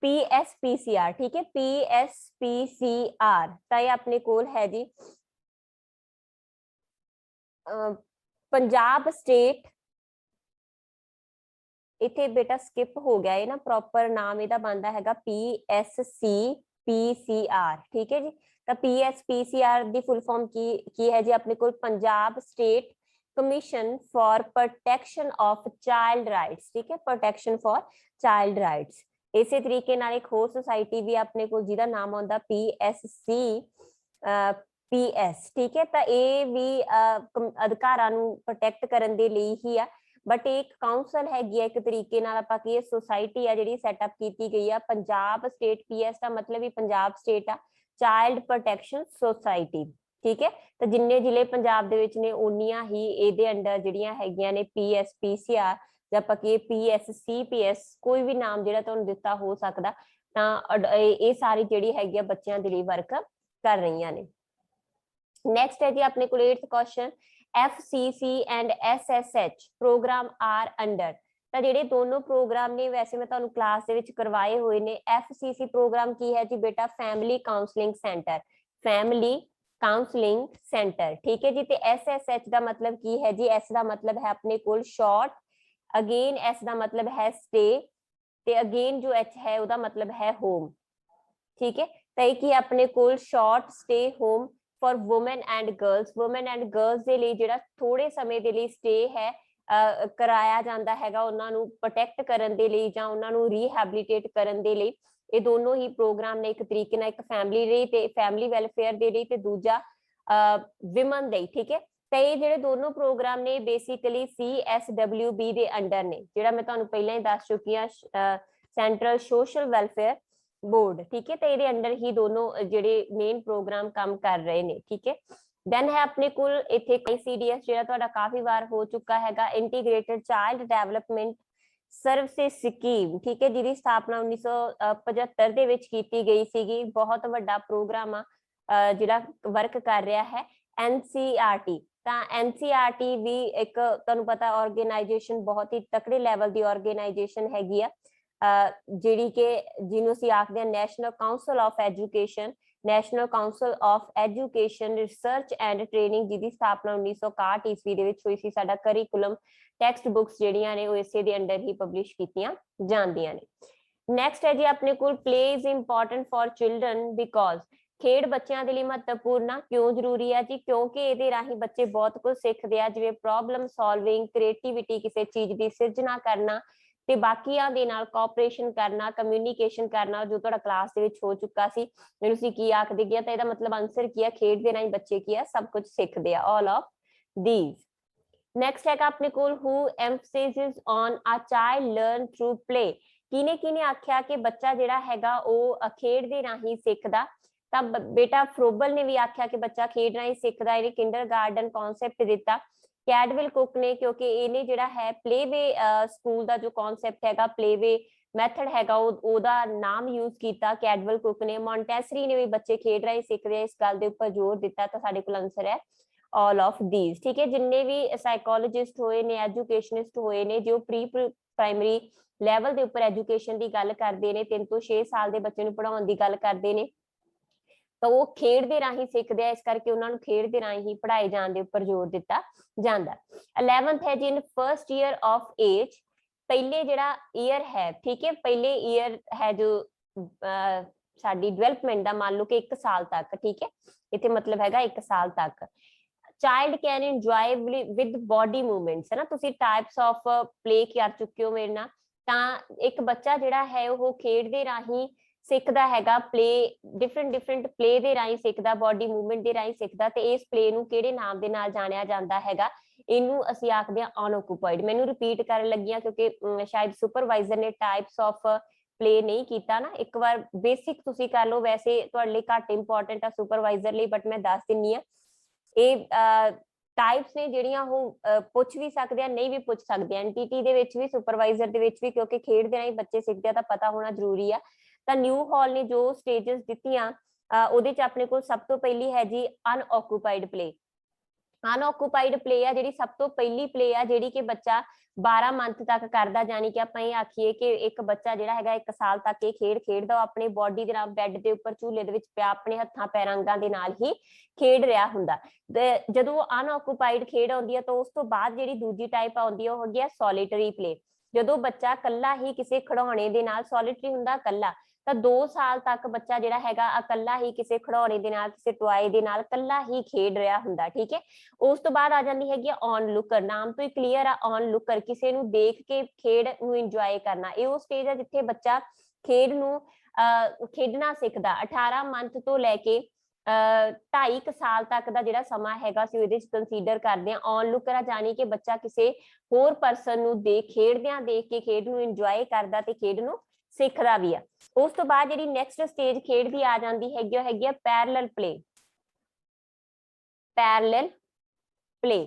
PSPCR, ਠੀਕ ਹੈ, PSPCR ਤਾਂ ਇਹ ਆਪਣੇ ਕੋਲ ਹੈ ਜੀ ਪੰਜਾਬ ਸਟੇਟ। ਇੱਥੇ ਬੇਟਾ ਸਕਿਪ ਹੋ ਗਿਆ, ਇਹ ਨਾ ਪ੍ਰੋਪਰ ਨਾਮ ਇਹਦਾ ਬਣਦਾ ਹੈਗਾ PSCPCR। ਠੀਕ ਹੈ ਜੀ, ਤਾਂ PSPCR ਦੀ ਫੁੱਲ ਫਾਰਮ ਕੀ ਹੈ ਜੀ ਆਪਣੇ ਕੋਲ, Punjab state commission for protection of child rights. ਠੀਕ ਹੈ, ਪ੍ਰੋਟੈਕਸ਼ਨ ਫॉर ਚਾਈਲਡ ਰਾਈਟਸ। ਇਸੇ ਤਰੀਕੇ ਨਾਲ ਇੱਕ ਹੋਰ ਸੁਸਾਇਟੀ ਵੀ ਆਪਣੇ ਕੋਲ ਜਿਹਦਾ ਨਾਮ ਆਉਂਦਾ PS, ਠੀਕ ਹੈ। ਤਾਂ ਇਹ ਵੀ ਅਧਿਕਾਰਾਂ ਨੂੰ ਪ੍ਰੋਟੈਕਟ ਕਰਨ ਦੇ ਲਈ ਹੀ ਆ, ਬਟ ਇੱਕ ਕਾਉਂਸਲ ਹੈਗੀ ਆ, ਇੱਕ ਤਰੀਕੇ ਨਾਲ ਆਪਾਂ ਕੀ ਸੁਸਾਇਟੀ ਆ ਜਿਹੜੀ ਸੈਟਅਪ ਕੀਤੀ ਗਈ ਆ। ਪੰਜਾਬ ਸਟੇਟ PS ਦਾ ਮਤਲਬ ਵੀ ਪੰਜਾਬ ਸਟੇਟ ਆ ਚਾਈਲਡ ਪ੍ਰੋਟੈਕਸ਼ਨ ਸੁਸਾਇਟੀ, ਠੀਕ ਹੈ। ਤਾਂ ਜਿੰਨੇ ਜ਼ਿਲ੍ਹੇ ਪੰਜਾਬ ਦੇ ਵਿੱਚ ਨੇ ਉਨੀਆਂ ਹੀ ਇਹਦੇ ਅੰਡਰ ਜਿਹੜੀਆਂ ਹੈਗੀਆਂ ਨੇ PS, PCR ਜਾਂ ਆਪਾਂ ਕੀ PS, CPS, ਕੋਈ ਵੀ ਨਾਮ ਜਿਹੜਾ ਤੁਹਾਨੂੰ ਦਿੱਤਾ ਹੋ ਸਕਦਾ। ਤਾਂ ਇਹ ਸਾਰੀ ਜਿਹੜੀ ਹੈਗੀ ਆ ਬੱਚਿਆਂ ਦੇ ਲਈ ਵਰਕ ਕਰ ਰਹੀਆਂ ਨੇ। ਨੈਕਸਟ ਹੈ ਜੀ ਆਪਣੇ ਕੋਲ 8th question, FCC and SSH program are under. ਤਾਂ ਜਿਹੜੇ ਦੋਨੋਂ ਪ੍ਰੋਗਰਾਮ ਨੇ ਵੈਸੇ ਮੈਂ ਤੁਹਾਨੂੰ ਕਲਾਸ ਦੇ ਵਿੱਚ ਕਰਵਾਏ ਹੋਏ ਨੇ। FCC ਪ੍ਰੋਗਰਾਮ ਕੀ ਹੈ ਜੀ ਬੇਟਾ, family counselling centre, family counselling centre, ਠੀਕ ਹੈ ਜੀ। ਤੇ SSH ਦਾ ਮਤਲਬ ਕੀ ਹੈ ਜੀ, S ਦਾ ਮਤਲਬ ਹੈ ਆਪਣੇ ਕੋਲ ਸ਼ਾਰਟ, ਅਗੇਨ S ਦਾ ਮਤਲਬ ਹੈ ਸਟੇ, ਤੇ ਅਗੇਨ ਜੋ H ਹੈ ਉਹਦਾ ਮਤਲਬ ਹੈ ਹੋਮ, ਠੀਕ ਹੈ। ਤਾਂ ਇਹ ਕੀ ਆਪਣੇ ਕੋਲ short stay home for woman and girls, woman and girls ਦੇ ਲਈ ਜਿਹੜਾ ਥੋੜੇ ਸਮੇਂ ਦੇ ਲਈ ਸਟੇ ਹੈ ਕਰਾਇਆ ਜਾਂਦਾ ਹੈਗਾ, ਉਹਨਾਂ ਨੂੰ ਪ੍ਰੋਟੈਕਟ ਕਰਨ ਦੇ ਲਈ ਜਾਂ ਉਹਨਾਂ ਨੂੰ ਰੀਹੈਬਿਲਿਟੇਟ ਕਰਨ ਦੇ ਲਈ। ਇਹ ਦੋਨੋਂ ਹੀ ਪ੍ਰੋਗਰਾਮ ਨੇ, ਇੱਕ ਤਰੀਕੇ ਨਾਲ ਇੱਕ ਫੈਮਿਲੀ ਲਈ ਤੇ ਫੈਮਿਲੀ ਵੈਲਫੇਅਰ ਦੇ ਲਈ, ਤੇ ਦੂਜਾ ਵਿਮਨ ਲਈ, ਠੀਕ ਹੈ। ਤਾਂ ਇਹ ਜਿਹੜੇ ਦੋਨੋਂ ਪ੍ਰੋਗਰਾਮ ਨੇ ਬੇਸਿਕਲੀ CSWB ਦੇ ਅੰਡਰ ਨੇ, ਜਿਹੜਾ ਮੈਂ ਤੁਹਾਨੂੰ ਪਹਿਲਾਂ ਹੀ ਦੱਸ ਚੁੱਕੀ ਹਾਂ, ਸੈਂਟਰਲ ਸੋਸ਼ਲ ਵੈਲਫੇਅਰ ਬੋਰਡ, ਠੀਕ ਹੈ। ਤਾਂ ਇਹਦੇ ਅੰਡਰ ਹੀ ਦੋਨੋਂ ਜਿਹੜੇ ਮੇਨ ਪ੍ਰੋਗਰਾਮ ਕੰਮ ਕਰ ਰਹੇ ਨੇ, ਠੀਕ ਹੈ। ਦੈਨ ਹੈ ਆਪਣੇ ਕੋਲ ਇੱਥੇ ICDS ਜਿਹੜਾ ਤੁਹਾਡਾ ਕਾਫੀ ਵਾਰ ਹੋ ਚੁੱਕਾ ਹੈਗਾ, integrated child development services scheme, ਠੀਕ ਹੈ, ਜਿਹਦੀ ਸਥਾਪਨਾ 1975 ਦੇ ਵਿੱਚ ਕੀਤੀ ਗਈ ਸੀਗੀ। ਬਹੁਤ ਵੱਡਾ ਪ੍ਰੋਗਰਾਮ ਆ ਜਿਹੜਾ ਵਰਕ ਕਰ ਰਿਹਾ ਹੈ। NCERT, ਤਾਂ NCERT ਵੀ ਇੱਕ ਤੁਹਾਨੂੰ ਪਤਾ ਆਰਗੇਨਾਈਜੇਸ਼ਨ, ਬਹੁਤ ਹੀ ਤਕੜੇ ਲੈਵਲ ਦੀ ਆਰਗੇਨਾਈਜੇਸ਼ਨ ਹੈਗੀ ਆ, ਜਿਹੜੀ ਕਿ ਜਿਹਨੂੰ ਅਸੀਂ ਆਖਦੇ ਹਾਂ national council of education, national council of education research and training, ਜਿਹਦੀ ਸਥਾਪਨਾ 1961 ਈਸਵੀ ਦੇ ਵਿੱਚ ਹੋਈ ਸੀ। ਸਾਡਾ ਕਰਿਕੂਲਮ ਟੈਕਸਟ ਬੁੱਕਸ ਜਿਹੜੀਆਂ ਨੇ ਉਹ ਇਸੇ ਦੇ ਅੰਡਰ ਹੀ ਪਬਲਿਸ਼ ਕੀਤੀਆਂ ਜਾਂਦੀਆਂ ਨੇ। ਨੈਕਸਟ ਹੈ ਜੀ ਆਪਣੇ ਕੋਲ play is important for children because, ਖੇਡ ਬੱਚਿਆਂ ਦੇ ਲਈ ਮਹੱਤਵਪੂਰਨ ਆ, ਕਿਉਂ ਜ਼ਰੂਰੀ ਆ ਜੀ, ਕਿਉਂਕਿ ਇਹਦੇ ਰਾਹੀਂ ਬੱਚੇ ਬਹੁਤ ਕੁਝ ਸਿੱਖਦੇ ਆ, ਜਿਵੇਂ ਪ੍ਰੋਬਲਮ ਸੋਲਵਿੰਗ, ਕ੍ਰੀਏਟੀਵਿਟੀ, ਕਿਸੇ ਚੀਜ਼ ਦੀ ਸਿਰਜਣਾ ਕਰਨਾ, ਤੇ ਬਾਕੀਆਂ ਦੇ ਨਾਲ ਕੋਆਪਰੇਸ਼ਨ ਕਰਨਾ, ਕਮਿਊਨੀਕੇਸ਼ਨ ਕਰਨਾ, ਜੋ ਤੁਹਾਡਾ ਕਲਾਸ ਦੇ ਵਿੱਚ ਹੋ ਚੁੱਕਾ ਸੀ। ਮੈਨੂੰ ਤੁਸੀਂ ਕੀ ਆਖਦੇ ਗਿਆ, ਤਾਂ ਇਹਦਾ ਮਤਲਬ ਆਨਸਰ ਕੀ ਆ, ਖੇਡ ਦੇ ਰਾਹੀਂ ਬੱਚੇ ਕੀ ਆ, ਸਭ ਕੁਝ ਸਿੱਖਦੇ ਆ, all of these। ਨੈਕਸਟ ਹੈਗਾ ਆਪਣੇ ਕੋਲ who emphasizes on a child learn through play, ਕਿਹਨੇ ਆਖਿਆ ਕਿ ਬੱਚਾ ਜਿਹੜਾ ਹੈਗਾ ਉਹ ਖੇਡ ਦੇ ਰਾਹੀਂ ਸਿੱਖਦਾ। ਤਾਂ ਬੇਟਾ ਫਰੋਬਲ ਨੇ ਵੀ ਆਖਿਆ ਕਿ ਬੱਚਾ ਖੇਡ ਰਾਹੀਂ ਸਿੱਖਦਾ, ਇਹਨੇ ਕਿੰਡਰਗਾਰਟਨ ਕਨਸੈਪਟ ਦਿੱਤਾ। ਕੈਡਵਿਲ ਕੁੱਕ ਨੇ, ਕਿਉਂਕਿ ਇਹਨੇ ਜਿਹੜਾ ਹੈ ਪਲੇਵੇ ਸਕੂਲ ਦਾ ਜੋ ਕਨਸੈਪਟ ਹੈਗਾ, ਪਲੇਵੇ ਮੈਥਡ ਹੈਗਾ, ਉਹਦਾ ਨਾਮ ਯੂਜ਼ ਕੀਤਾ ਕੈਡਵਿਲ ਕੁੱਕ ਨੇ। ਮੌਂਟੈਸਰੀ ਨੇ ਵੀ ਬੱਚੇ ਖੇਡ ਰਾਹੀਂ ਸਿੱਖਦੇ ਆ, ਇਸ ਗੱਲ ਦੇ ਉੱਪਰ ਜ਼ੋਰ ਦਿੱਤਾ। ਤਾਂ ਸਾਡੇ ਕੋਲ ਆਨਸਰ ਹੈ all of these, ਠੀਕ ਹੈ। ਜਿੰਨੇ ਵੀ ਸਾਈਕੋਲੋਜਿਸਟ ਹੋਏ ਨੇ, ਐਜੂਕੇਸ਼ਨਿਸਟ ਹੋਏ ਨੇ, ਜੋ ਪ੍ਰੀ ਪ੍ਰਾਇਮਰੀ ਲੈਵਲ ਦੇ ਉੱਪਰ ਐਜੂਕੇਸ਼ਨ ਦੀ ਗੱਲ ਕਰਦੇ ਨੇ, 3 ਤੋਂ 6 ਸਾਲ ਦੇ ਬੱਚੇ ਨੂੰ ਪੜ੍ਹਾਉਣ ਦੀ ਗੱਲ ਕਰਦੇ ਨੇ, ਤਾਂ ਉਹ ਖੇਡ ਦੇ ਰਾਹੀਂ ਸਿੱਖਦੇ ਆ, ਇਸ ਕਰਕੇ ਉਹਨਾਂ ਨੂੰ ਖੇਡ ਦੇ ਰਾਹੀਂ ਹੀ ਪੜ੍ਹਾਏ ਜਾਣ ਦੇ ਉੱਪਰ ਜ਼ੋਰ ਦਿੱਤਾ ਜਾਂਦਾ। 11th ਹੈ ਜੀ ਇਨ ਫਰਸਟ ਈਅਰ ਆਫ ਏਜ, ਪਹਿਲੇ ਜਿਹੜਾ ਈਅਰ ਹੈ, ਠੀਕ ਹੈ, ਪਹਿਲੇ ਈਅਰ ਹੈ ਜੋ ਸਾਡੀ ਡਿਵੈਲਪਮੈਂਟ ਦਾ, ਮੰਨ ਲਓ ਕਿ 1 ਸਾਲ ਤੱਕ, ਠੀਕ ਹੈ, ਇੱਥੇ ਮਤਲਬ ਹੈਗਾ 1 ਸਾਲ ਤੱਕ। Child can enjoy with body movements, ਹੈ ਨਾ, ਤੁਸੀਂ ਟਾਈਪਸ ਆਫ ਪਲੇ ਕਰ ਚੁੱਕੇ ਹੋ ਮੇਰੇ ਨਾਲ। ਤਾਂ ਇੱਕ ਬੱਚਾ ਜਿਹੜਾ ਹੈ ਉਹ ਖੇਡ ਦੇ ਰਾਹੀਂ ਸਿੱਖਦਾ ਹੈਗਾ, ਪਲੇ ਡਿਫਰੈਂਟ ਪਲੇ ਦੇ ਰਾਹੀਂ ਸਿੱਖਦਾ, ਬੋਡੀ ਮੂਵਮੈਂਟ ਦੇ ਰਾਹੀਂ ਸਿੱਖਦਾ। ਤੇ ਇਸ ਪਲੇ ਨੂੰ ਕਿਹੜੇ ਨਾਮ ਦੇ ਨਾਲ ਜਾਣਿਆ ਜਾਂਦਾ ਹੈਗਾ, ਇਹਨੂੰ ਅਸੀਂ ਆਖਦੇ ਹਾਂ ਅਨਓਕੂਪਾਈਡ। ਮੈਨੂੰ ਰਿਪੀਟ ਕਰਨ ਲੱਗੀਆਂ ਕਿਉਂਕਿ ਸ਼ਾਇਦ ਸੁਪਰਵਾਈਜ਼ਰ ਨੇ ਟਾਈਪਸ ਆਫ ਪਲੇ ਨਹੀਂ ਕੀਤਾ ਨਾ, ਇੱਕ ਵਾਰ ਬੇਸਿਕ ਤੁਸੀਂ ਕਰ ਲਓ, ਵੈਸੇ ਤੁਹਾਡੇ ਲਈ ਘੱਟ ਇੰਪੋਰਟੈਂਟ ਆ ਸੁਪਰਵਾਈਜ਼ਰ ਲਈ, ਬਟ ਮੈਂ ਦੱਸ ਦਿੰਨੀ ਆ। ਇਹ ਟਾਈਪਸ ਨੇ ਜਿਹੜੀਆਂ ਉਹ ਪੁੱਛ ਵੀ ਸਕਦੇ ਆ, ਨਹੀਂ ਵੀ ਪੁੱਛ ਸਕਦੇ, ਐਨਟੀਟੀ ਦੇ ਵਿੱਚ ਵੀ, ਸੁਪਰਵਾਈਜ਼ਰ ਦੇ ਵਿੱਚ ਵੀ, ਕਿਉਂਕਿ ਖੇਡ ਦੇ ਰਾਹੀਂ ਬੱਚੇ ਸਿੱਖਦੇ ਆ, ਤਾਂ ਪਤਾ ਹੋਣਾ ਜ਼ਰੂਰੀ ਆ। ਤਾਂ ਨਿਊ ਹਾਲ ਨੇ ਜੋ ਸਟੇਜਸ ਦਿੱਤੀਆਂ, ਉਹਦੇ ਚ ਆਪਣੇ ਕੋਲ ਸਭ ਤੋਂ ਪਹਿਲੀ ਹੈ ਜੀ ਅਨਓਕੂਪਾਈਡ ਪਲੇ। ਅਨਓਕੂਪਾਈਡ ਪਲੇ ਆ ਜਿਹੜੀ ਸਭ ਤੋਂ ਪਹਿਲੀ ਪਲੇ ਆ, ਜਿਹੜੀ ਕਿ ਬੱਚਾ 12 ਮੰਥ ਤੱਕ ਕਰਦਾ, ਜਾਨੀ ਕਿ ਆਪਾਂ ਇਹ ਆਖੀਏ ਕਿ ਇੱਕ ਬੱਚਾ ਜਿਹੜਾ ਹੈਗਾ 1 ਸਾਲ ਤੱਕ ਇਹ ਖੇਡ ਖੇਡਦਾ, ਆਪਣੀ ਬੋਡੀ ਦੇ ਨਾਲ ਬੈੱਡ ਦੇ ਉੱਪਰ ਝੂਲੇ ਦੇ ਵਿੱਚ ਪਿਆ ਆਪਣੇ ਹੱਥਾਂ ਪੈਰਾਂ ਦੇ ਨਾਲ ਹੀ ਖੇਡ ਰਿਹਾ ਹੁੰਦਾ। ਜਦੋਂ ਅਨਓਕੂਪਾਈਡ ਖੇਡ ਆਉਂਦੀ ਹੈ ਤਾਂ ਉਸ ਤੋਂ ਬਾਅਦ ਜਿਹੜੀ ਦੂਜੀ ਟਾਈਪ ਆਉਂਦੀ ਹੈ ਉਹ ਹੈਗੀ ਆ ਸੋਲੀਟਰੀ ਪਲੇ, ਜਦੋਂ ਬੱਚਾ ਇਕੱਲਾ ਹੀ ਕਿਸੇ ਖਿਡੌਣੇ ਦੇ ਨਾਲ, ਸੋਲੀਟਰੀ ਹੁੰਦਾ ਇਕੱਲਾ, ਤਾਂ 2 ਸਾਲ ਤੱਕ ਬੱਚਾ ਜਿਹੜਾ ਹੈਗਾ ਇਕੱਲਾ ਹੀ ਕਿਸੇ ਖਿਡੌਣੇ ਦੇ ਨਾਲ, ਕਿਸੇ ਟੁਆਏ ਦੇ ਨਾਲ ਇਕੱਲਾ ਹੀ ਖੇਡ ਰਿਹਾ ਹੁੰਦਾ, ਠੀਕ ਹੈ। ਉਸ ਤੋਂ ਬਾਅਦ ਆ ਜਾਂਦੀ ਹੈਗੀ ਔਨ ਲੁੱਕਰ, ਨਾਮ ਤੋਂ ਹੀ ਕਲੀਅਰ ਆ, ਔਨ ਲੁੱਕਰ, ਕਿਸੇ ਨੂੰ ਦੇਖ ਕੇ ਖੇਡ ਨੂੰ ਇੰਜੋਏ ਕਰਨਾ। ਇਹ ਉਹ ਸਟੇਜ ਆ ਜਿੱਥੇ ਬੱਚਾ खेड नूं खेडना सिखदा 18 मंथ तो लैके 2.5 साल तक का जिहड़ा समा हैगा सी ਉਹਦੇ ਚ कंसीडर करदे आ ऑन लुकर जानी कि बच्चा किसी होर परसन नूं खेडदियां देख के खेड नूं इंजॉय करदा ते खेड नूं सिखदा भी आ। उस तो बाद जिहड़ी नैक्सट स्टेज खेड दी आ जांदी हैगी आ parallel play. Parallel play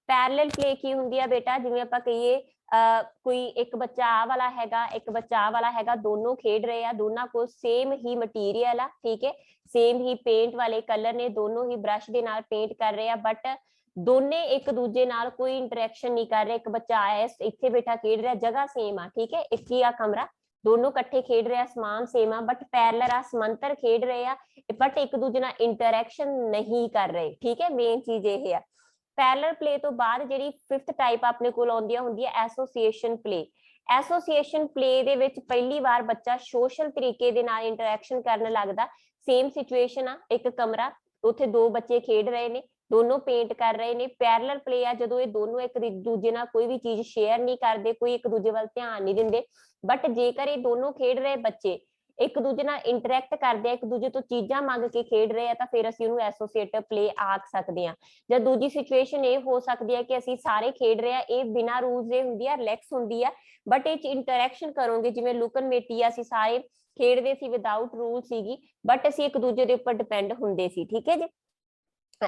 parallel play की हुंदी है बेटा, जिवें आपां कहिए कोई एक बच्चा आ वाला हैगा, एक बच्चा आ वाला हैगा, दोनों खेड रहे हैं, दोनों को सेम ही मटीरियल आ, ठीक है, सेम ही पेंट वाले कलर ने, दोनों ही ब्रश दे नाल पेंट कर रहे हैं, बट दोने एक दूजे नाल कोई इंटरेक्शन नहीं कर रहे। एक बच्चा आया इत्थे बैठा खेड रहा, जगह सेम आ, ठीक है, एक ही आ कमरा, दोनों कट्ठे खेड रहे, समान सेम आ, बट पैरेलल आ, समांतर खेड रहे आ, बट एक दूजे नाल इंटरेक्शन नहीं कर रहे, ठीक है। मेन चीज ये है। पैरेलल प्ले तो बाद जिहड़ी 5th टाइप अपने कोल आउंदी हुंदी है एसोसीएशन प्ले। एसोसीएशन प्ले दे विच पहली बार बच्चा सोशल तरीके दे नाल इंटरेक्शन करन लगदा। सेम सिचुएशन आ, एक कमरा, उत्थे दो बच्चे खेड रहे ने, दोनों पेंट कर रहे ने। पैरेलल प्ले आ जदों ये दोनों एक दूजे नाल कोई भी चीज शेयर नहीं करदे, कोई एक दूजे वाल ध्यान नहीं दिंदे, बट जेकर ये दोनों खेड रहे बच्चे एक दूजे नाल इंटरैक्ट करते हैं, एक दूजे तो चीज़ां मंग के खेड रहे हैं, तो फिर असीं उहनूं एसोसीएटिव प्ले आख सकते हैं। जां दूजी सिचुएशन ये हो सकती है कि असीं सारे खेड रहे हैं, ये बिना रूल्स दे हुंदी है, रिलैक्स हुंदी है, बट ये इंटरैक्शन करोगे जिवें लुकन मेटी असीं सारे खेडदे सी विदाउट रूल सीगी, बट असीं एक दूजे दे उपर डिपेंड हुंदे सी, ठीक है जी।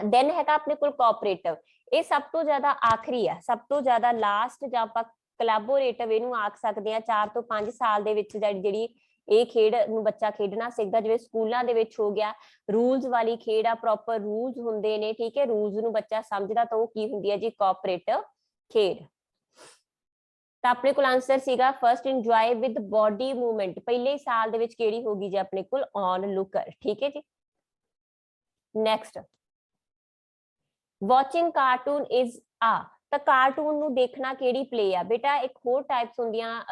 देन हैगा अपने कोल कोऑपरेटिव, ये सब तो ज्यादा आखिरी है, सब तो ज्यादा लास्ट जां आपां कोलैबोरेटिव इहनूं आख सकते हैं। 4 तो 5 साल दे विच जिहड़ी ਇਹ ਖੇਡ ਨੂੰ ਬੱਚਾ ਖੇਡਣਾ ਸਿੱਖਦਾ, ਜਿਵੇਂ ਸਕੂਲਾਂ ਦੇ ਵਿੱਚ ਹੋ ਗਿਆ ਰੂਲਸ ਵਾਲੀ ਖੇਡ ਆ, ਪ੍ਰੋਪਰ ਰੂਲਸ ਹੁੰਦੇ ਨੇ, ਠੀਕ ਹੈ, ਰੂਲਸ ਨੂੰ ਬੱਚਾ ਸਮਝਦਾ ਤਾਂ ਉਹ ਕੀ ਹੁੰਦੀ ਹੈ ਜੀ ਕੋਆਪਰੇਟਿਵ ਖੇਡ। ਤਾਂ ਆਪਣੇ ਕੋਲ ਆਨਸਰ ਸੀਗਾ first enjoy with body movement, ਪਹਿਲੇ ਸਾਲ ਦੇ ਵਿੱਚ ਕਿਹੜੀ ਹੋਗੀ ਜੀ ਆਪਣੇ ਕੋਲ ਔਨ ਲੁਕਰ, ਠੀਕ ਹੈ ਜੀ। ਨੈਕਸਟ ਵਾਚਿੰਗ ਕਾਰਟੂਨ ਇਜ਼ ਆ, ਤਾਂ ਕਾਰਟੂਨ ਨੂੰ ਦੇਖਣਾ ਕਿਹੜੀ ਪਲੇ ਆ ਬੇਟਾ। ਇੱਕ ਹੋਰ ਟਾਈਪਸ ਹੁੰਦੀਆਂ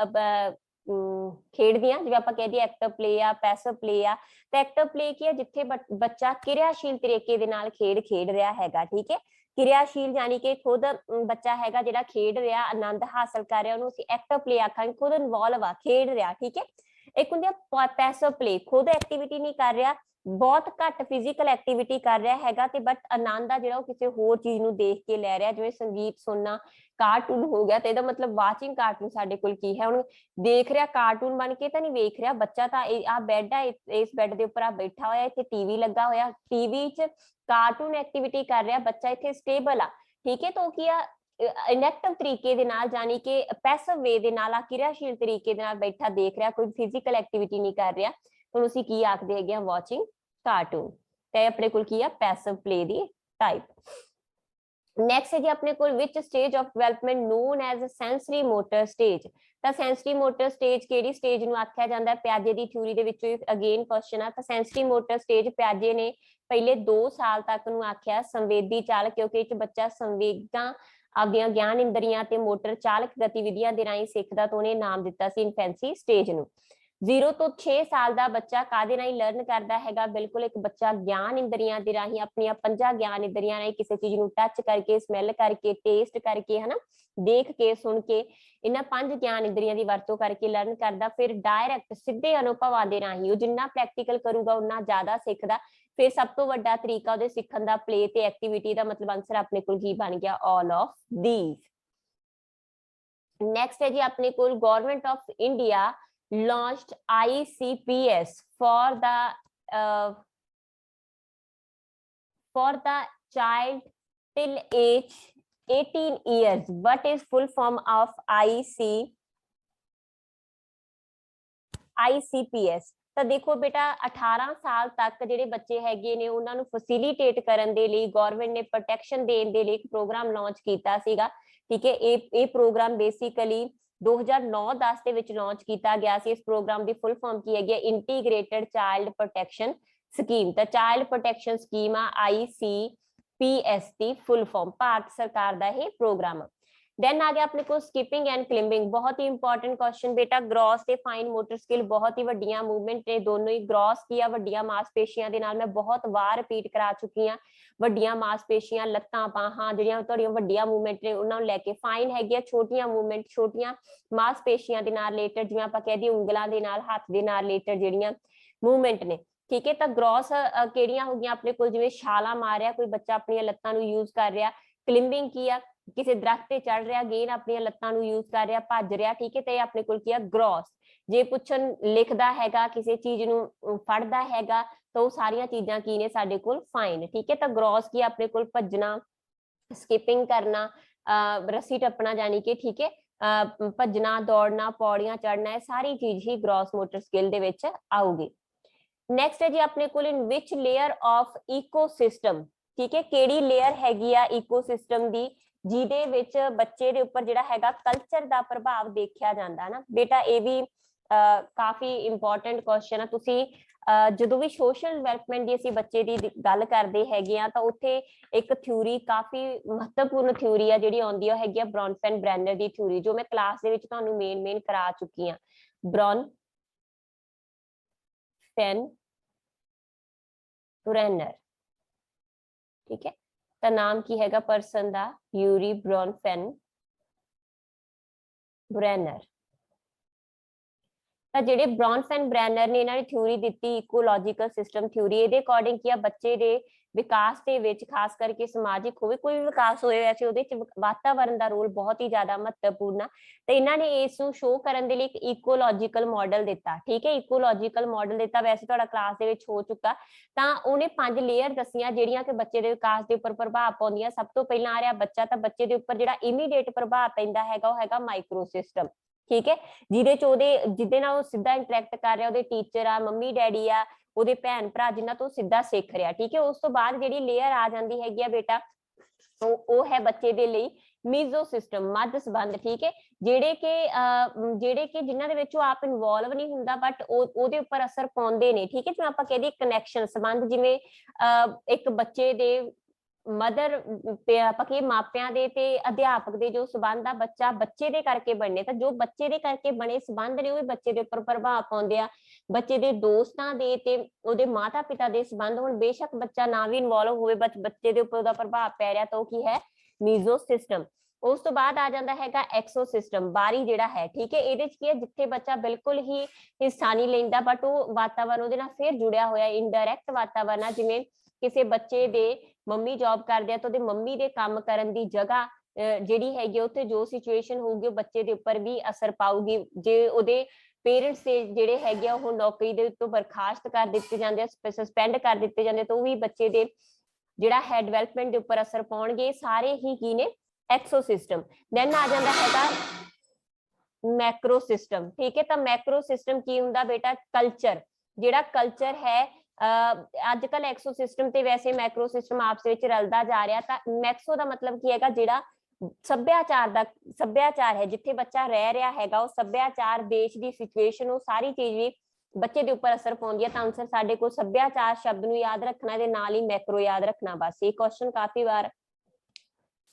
खेड दियां, जिवें आपां कह दईए एक्टिव प्ले आ, पैसिव प्ले आ। तो एक्टिव प्ले की है जिथे बच्चा क्रियाशील तरीके दे नाल खेड रहा हैगा, ठीक है। क्रियाशील यानी कि खुद बच्चा हैगा जिहड़ा खेड रहा, आनंद हासिल कर रहा, उहनूं असीं एक्टिव प्ले आखांगे, खुद इनवॉल्व आ, खेड रहा, ठीक है। एक हुंदी आ पैसिव प्ले, खुद एक्टिविटी नहीं कर रहा, बहुत घट फिजिकल एक्टिविटी कर रहा हैगा, ते बट आनंद आ जिहड़ा किसी होर चीज नूं देख के लै रहा, जिवें संगीत सुनना, कार्टून हो गया, तो इहदा मतलब वाचिंग कार्टून साडे कोल की है, हुण देख रहा, कार्टून बन के तो नहीं वेख रहा बच्चा, तो आ बैड है, इस बैड के उपर आ बैठा होया, इत्थे टीवी लगा होया, टीवी च कार्टून एक्टिविटी कर रहा बच्चा, इत्थे स्टेबल आ, ठीक है। तो की इनएक्टिव तरीके दे नाल जानी कि पैसिव वे दे नाल क्रियाशील तरीके दे नाल बैठा देख रहा, कोई फिजिकल एक्टिविटी नहीं कर रहा, तो उसी की आखदे हैगे वाचिंग कार्टून। तो अपने कोल की है पैसिव प्ले दी टाइप। नैक्सट है जी अपने को which stage of development known as sensory motor stage. तो सेंसरी मोटर स्टेज केड़ी स्टेज नूं आख्या जांदा है, प्याजे दी थ्योरी दे विच अगेन क्वेश्चन है। तो सेंसरी मोटर स्टेज प्याजे ने पहले 2 साल तक नूं आख्या संवेदी चाल, क्योंकि इस बच्चा संवेगां आपदियां ज्ञान इंद्रियां ते मोटर चालक गतिविधियां दे राहीं सिखदा, तो उहने नाम दिता सी इन्फेंसी स्टेज नूं। 0 तो 6 साल का बच्चा कादे राहीं लर्न करता है, बिल्कुल एक बच्चा ज्ञान इंद्रियां दे राहीं अपनी 5 ज्ञान इंद्रियां राहीं किसी चीज नूं टच करके, स्मैल करके, टेस्ट करके, है ना, देख के, सुन के, इन्हां 5 ज्ञान इंद्रियां दी वरतों करके लर्न करदा। फिर डायरैक्ट सीधे अनुभवां दे राहीं जिन्ना प्रैक्टिकल करूगा उन्ना ज्यादा सिखदा। फिर सब तो वड्डा तरीका उहदे सिखण दा प्ले ते एक्टिविटी दा, मतलब आंसर अपने कोल की बन गया ऑल ऑफ दीज। नेक्स्ट है जी अपने कोल government of India launched ICPS for the child till age 18 years. What is full form of ICPS? तो देखो बेटा 18 साल तक जिहड़े बच्चे हैगे ने उन्हां नूं फैसिलिटेट करन दे लई गवर्नमेंट ने प्रोटैक्शन देण दे लई एक प्रोग्राम लॉन्च कीता सीगा, ठीक है। ये प्रोग्राम बेसिकली 2009-10 ਦੇ ਵਿੱਚ ਲਾਂਚ ਕੀਤਾ ਗਿਆ ਸੀ। ਇਸ ਪ੍ਰੋਗਰਾਮ ਦੀ ਫੁੱਲ ਫਾਰਮ ਕੀ ਹੈਗੀ, ਇੰਟੀਗ੍ਰੇਟਡ ਚਾਈਲਡ ਪ੍ਰੋਟੈਕਸ਼ਨ ਸਕੀਮ। ਤਾਂ ਚਾਈਲਡ ਪ੍ਰੋਟੈਕਸ਼ਨ ਸਕੀਮ ਆ ICPS ਦੀ ਫੁੱਲ ਫਾਰਮ, ਭਾਰਤ ਸਰਕਾਰ ਦਾ ਇਹ ਪ੍ਰੋਗਰਾਮ। देन आ गया अपने को स्किपिंग एंड क्लिंबिंग, बहुत ही इंपॉर्टेंट क्वेश्चन बेटा। ग्रॉस ते फाइन मोटर स्किल बहुत ही वड्डियां मूवमेंट ने, दोनों ही ग्रॉस की वड्डियां मासपेशियां दे नाल मैं बहुत बार रिपीट करा चुकी हां। वड्डियां मासपेशियां लत्तां बाहां ਜਿਹੜੀਆਂ ਤੁਹਾਡੀਆਂ ਵੱਡੀਆਂ मूवमेंट ਨੇ ਉਹਨਾਂ ਨੂੰ ਲੈ ਕੇ, ਫਾਈਨ ਹੈਗੀਆਂ ਛੋਟੀਆਂ मूवमेंट ਛੋਟੀਆਂ ਮਾਸਪੇਸ਼ੀਆਂ ਦੇ ਨਾਲ ਰਿਲੇਟਡ, ਜਿਵੇਂ ਆਪਾਂ ਕਹਿ ਦਈਏ ਉਂਗਲਾਂ ਦੇ ਨਾਲ ਹੱਥ ਦੇ ਨਾਲ ਰਿਲੇਟਡ ਜਿਹੜੀਆਂ मूवमेंट ने। ठीक है, तो ग्रॉस ਕਿਹੜੀਆਂ ਹੋ ਗਈਆਂ ਆਪਣੇ ਕੋਲ, ਜਿਵੇਂ ਛਾਲਾ ਮਾਰ ਰਿਹਾ ਕੋਈ ਬੱਚਾ ਆਪਣੀਆਂ ਲੱਤਾਂ ਨੂੰ ਯੂਜ਼ ਕਰ ਰਿਹਾ। क्लिंबिंग की आ, किसी दरख्त ते चढ़ रहा गेन अपनी लत्तां नूं यूज कर रहा भज रहा। ठीक है, तो अपने कोल की आ ग्रॉस। जे पुछन लिखदा हैगा किसी चीज नूं फड़दा हैगा तो वो सारियां चीजां की ने साडे कोल फाइन। ठीक है, तो ग्रॉस की अपने कोल भजना, स्किपिंग करना, रस्सी टपना जानी कि ठीक है, भजना दौड़ना पौड़ियां चढ़ना, ये सारी चीज ही ग्रॉस मोटर स्किल दे विच आऊगी। नैक्सट है जी अपने कोल इन विच लेयर ऑफ इकोसिस्टम। ठीक है, केड़ी लेयर हैगी आ इकोसिस्टम दी ਜਿਹਦੇ ਵਿੱਚ ਬੱਚੇ ਦੇ ਉੱਪਰ ਜਿਹੜਾ ਹੈਗਾ ਕਲਚਰ ਦਾ ਪ੍ਰਭਾਵ ਦੇਖਿਆ ਜਾਂਦਾ ਨਾ ਬੇਟਾ। ਇਹ ਵੀ ਕਾਫੀ ਇੰਪੋਰਟੈਂਟ ਕੁਐਸਚਨ ਆ। ਤੁਸੀਂ ਜਦੋਂ ਵੀ ਸੋਸ਼ਲ ਡਿਵੈਲਪਮੈਂਟ ਦੀ ਅਸੀਂ ਬੱਚੇ ਦੀ ਗੱਲ ਕਰਦੇ ਹੈਗੇ ਆ ਤਾਂ ਉੱਥੇ ਇੱਕ ਥਿਊਰੀ, ਕਾਫੀ ਮਹੱਤਵਪੂਰਨ ਥਿਊਰੀ ਆ ਜਿਹੜੀ ਆਉਂਦੀ ਆ ਹੈਗੀ ਆ ਬ੍ਰੌਨਫੈਨ ਬ੍ਰੈਨਰ ਦੀ ਥਿਊਰੀ, ਜੋ ਮੈਂ ਕਲਾਸ ਦੇ ਵਿੱਚ ਤੁਹਾਨੂੰ ਮੇਨ ਕਰਾ ਚੁੱਕੀ ਆ। ਬ੍ਰੌਨਫੈਨ ਬ੍ਰੈਨਰ, ठीक है, ਤਾਂ ਨਾਮ ਕੀ ਹੈਗਾ ਪਰਸਨ ਦਾ, ਯੂਰੀ ਬ੍ਰੌਨਫੈਨ ਬ੍ਰੈਨਰ। ਤਾਂ ਜਿਹੜੇ ਬ੍ਰੌਨਫੈਨ ਬ੍ਰੈਨਰ ਨੇ ਇਹਨਾਂ ਨੇ ਥਿਊਰੀ ਦਿੱਤੀ ਇਕੋਲੋਜੀਕਲ ਸਿਸਟਮ ਥਿਊਰੀ। ਇਹਦੇ ਅਕੋਰਡਿੰਗ ਕੀ ਆ ਬੱਚੇ ਦੇ ਵਿਕਾਸ ਦੇ ਵਿੱਚ, ਖਾਸ ਕਰਕੇ ਸਮਾਜਿਕ ਹੋਵੇ ਕੋਈ ਵੀ ਵਿਕਾਸ ਹੋਏ, ਵੈਸੇ ਉਹਦੇ ਚ ਵਾਤਾਵਰਨ ਦਾ ਰੋਲ ਬਹੁਤ ਹੀ ਜ਼ਿਆਦਾ ਮਹੱਤਵਪੂਰਨ ਆ। ਤੇ ਇਹਨਾਂ ਨੇ ਇਸ ਨੂੰ ਸ਼ੋਅ ਕਰਨ ਦੇ ਲਈ ਇੱਕ ਇਕੋਲੋਜੀਕਲ ਮਾਡਲ ਦਿੱਤਾ। ਠੀਕ ਹੈ, ਇਕੋਲੋਜੀਕਲ ਮਾਡਲ ਦਿੱਤਾ, ਵੈਸੇ ਤੁਹਾਡਾ ਕਲਾਸ ਦੇ ਵਿੱਚ ਹੋ ਚੁੱਕਾ। ਤਾਂ ਉਹਨੇ 5 ਲੇਅਰ ਦੱਸੀਆਂ ਜਿਹੜੀਆਂ ਕਿ ਬੱਚੇ ਦੇ ਵਿਕਾਸ ਦੇ ਉੱਪਰ ਪ੍ਰਭਾਵ ਪਾਉਂਦੀਆਂ। ਸਭ ਤੋਂ ਪਹਿਲਾਂ ਆ ਰਿਹਾ ਬੱਚਾ, ਤਾਂ ਬੱਚੇ ਦੇ ਉੱਪਰ ਜਿਹੜਾ ਇਮੀਡੀਏਟ ਪ੍ਰਭਾਵ ਪੈਂਦਾ ਹੈਗਾ ਉਹ ਹੈਗਾ ਮਾਈਕਰੋ ਸਿਸਟਮ। ਠੀਕ ਹੈ, ਜਿਹਦੇ ਚ ਉਹਦੇ ਜਿਹਦੇ ਨਾਲ ਉਹ ਸਿੱਧਾ ਇੰਟਰੈਕਟ ਕਰ ਰਿਹਾ, ਉਹਦੇ ਟੀਚਰ ਆ, ਮੰਮੀ ਡੈਡੀ ਆ, ਉਹਦੇ ਭੈਣ ਭਰਾ, ਜਿਨ੍ਹਾਂ ਤੋਂ ਸਿੱਧਾ ਸਿੱਖ ਰਿਹਾ। ਠੀਕ ਹੈ, ਉਸ ਤੋਂ ਬਾਅਦ ਜਿਹੜੀ ਲੇਅਰ ਆ ਜਾਂਦੀ ਹੈਗੀ ਆ ਬੇਟਾ ਉਹ ਹੈ ਬੱਚੇ ਦੇ ਲਈ ਮੀਜ਼ੋ ਸਿਸਟਮ, ਮੱਧ ਸੰਬੰਧ। ਠੀਕ ਹੈ, ਜਿਹੜੇ ਕਿ ਜਿਨ੍ਹਾਂ ਦੇ ਵਿੱਚ ਉਹ ਆਪ ਇਨਵੋਲਵ ਨਹੀਂ ਹੁੰਦਾ ਬਟ ਉਹਦੇ ਉੱਪਰ ਅਸਰ ਪਾਉਂਦੇ ਨੇ। ਠੀਕ ਹੈ, ਜਿਵੇਂ ਆਪਾਂ ਕਹਿੰਦੇ ਕਨੈਕਸ਼ਨ ਸੰਬੰਧ, ਜਿਵੇਂ ਇੱਕ ਬੱਚੇ ਦੇ ਮਦਰ ਆਪਾਂ ਕਿ ਮਾਪਿਆਂ ਦੇ ਤੇ ਅਧਿਆਪਕ ਦੇ ਜੋ ਸੰਬੰਧ ਆ ਬੱਚੇ ਦੇ ਕਰਕੇ ਬਣਨੇ, ਤਾਂ ਜੋ ਬੱਚੇ ਦੇ ਕਰਕੇ ਬਣੇ ਸੰਬੰਧ ਨੇ ਉਹ ਵੀ ਬੱਚੇ ਦੇ ਉੱਪਰ ਪ੍ਰਭਾਵ ਪਾਉਂਦੇ ਆ। ਬੱਚੇ ਦੇ ਦੋਸਤਾਂ ਦੇ ਤੇ ਉਹਦੇ ਮਾਤਾ ਪਿਤਾ ਦੇ ਸੰਬੰਧ, ਹੁਣ ਬੇਸ਼ੱਕ ਬੱਚਾ ਨਾ ਵੀ ਇਨਵੋਲਵ ਹੋਵੇ ਬੱਚੇ ਦੇ ਉੱਪਰ ਉਹਦਾ ਪ੍ਰਭਾਵ ਪੈ ਰਿਹਾ, ਤਾਂ ਉਹ ਕੀ ਹੈ ਮੀਜ਼ੋ ਸਿਸਟਮ। ਉਸ ਤੋਂ ਬਾਅਦ ਆ ਜਾਂਦਾ ਹੈਗਾ ਐਕਸੋ ਸਿਸਟਮ, ਬਾਹਰੀ ਜਿਹੜਾ ਹੈ। ਠੀਕ ਹੈ, ਇਹਦੇ ਚ ਕੀ ਹੈ ਜਿੱਥੇ ਬੱਚਾ ਬਿਲਕੁਲ ਹੀ ਹਿੱਸਾ ਨਹੀਂ ਲੈਂਦਾ ਬਟ ਉਹ ਵਾਤਾਵਰਨ ਉਹਦੇ ਨਾਲ ਫਿਰ ਜੁੜਿਆ ਹੋਇਆ, ਇਨਡਾਇਰੈਕਟ ਵਾਤਾਵਰਨ ਆ। ਜਿਵੇਂ ਕਿਸੇ ਬੱਚੇ ਦੇ ਮੰਮੀ ਜੌਬ ਕਰਦੇ ਆ ਤਾਂ ਉਹਦੇ ਮੰਮੀ ਦੇ ਕੰਮ ਕਰਨ ਦੀ ਜਗ੍ਹਾ ਜਿਹੜੀ ਹੈਗੀ ਉੱਥੇ ਜੋ ਸਿਚੁਏਸ਼ਨ ਹੋਊਗੀ ਉਹ ਬੱਚੇ ਦੇ ਉੱਪਰ ਵੀ ਅਸਰ ਪਾਊਗੀ। ਜੇ ਉਹਦੇ ਪੇਰੈਂਟਸ ਦੇ ਜਿਹੜੇ ਹੈਗੇ ਆ ਉਹ ਨੌਕਰੀ ਦੇ ਉੱਤੋਂ ਬਰਖਾਸਤ ਕਰ ਦਿੱਤੇ ਜਾਂਦੇ ਆ, ਸਸਪੈਂਡ ਕਰ ਦਿੱਤੇ ਜਾਂਦੇ, ਤਾਂ ਉਹ ਵੀ ਬੱਚੇ ਦੇ ਜਿਹੜਾ ਹੈ ਡਿਵੈਲਪਮੈਂਟ ਦੇ ਉੱਪਰ ਅਸਰ ਪਾਉਣਗੇ। ਸਾਰੇ ਹੀ ਕੀ ਨੇ ਐਕਸੋ ਸਿਸਟਮ। ਦੈਨ ਆ ਜਾਂਦਾ ਹੈਗਾ ਮੈਕਰੋ ਸਿਸਟਮ। ਠੀਕ ਹੈ, ਤਾਂ ਮੈਕਰੋ ਸਿਸਟਮ ਕੀ ਹੁੰਦਾ ਬੇਟਾ, ਕਲਚਰ। ਜਿਹੜਾ ਕਲਚਰ ਹੈ ਅੱਜ ਕੱਲ ਐਕਸੋ ਸਿਸਟਮ ਤੇ ਵੈਸੇ ਮੈਕਰੋ ਸਿਸਟਮ ਆਪਸ ਵਿੱਚ ਰਲਦਾ ਜਾ ਰਿਹਾ। ਤਾਂ ਮੈਕਸੋ ਦਾ ਮਤਲਬ ਕੀ ਹੈਗਾ, ਜਿਹੜਾ ਸੱਭਿਆਚਾਰ ਹੈ, ਜਿੱਥੇ ਬੱਚਾ ਰਹਿ ਰਿਹਾ ਹੈਗਾ ਉਹ ਸੱਭਿਆਚਾਰ, ਦੇਸ਼ ਦੀ ਸਿਚੁਏਸ਼ਨ, ਉਹ ਸਾਰੀ ਚੀਜ਼ ਵੀ ਬੱਚੇ ਦੇ ਉੱਪਰ ਅਸਰ ਪਾਉਂਦੀ ਹੈ। ਤਾਂ ਆਨਸਰ ਸਾਡੇ ਕੋਲ ਸੱਭਿਆਚਾਰ ਸ਼ਬਦ ਨੂੰ ਯਾਦ ਰੱਖਣਾ, ਦੇ ਨਾਲ ਹੀ ਮੈਕਰੋ ਯਾਦ ਰੱਖਣਾ। ਬਸ ਇਹ ਕੁਐਸਚਨ ਕਾਫੀ ਵਾਰ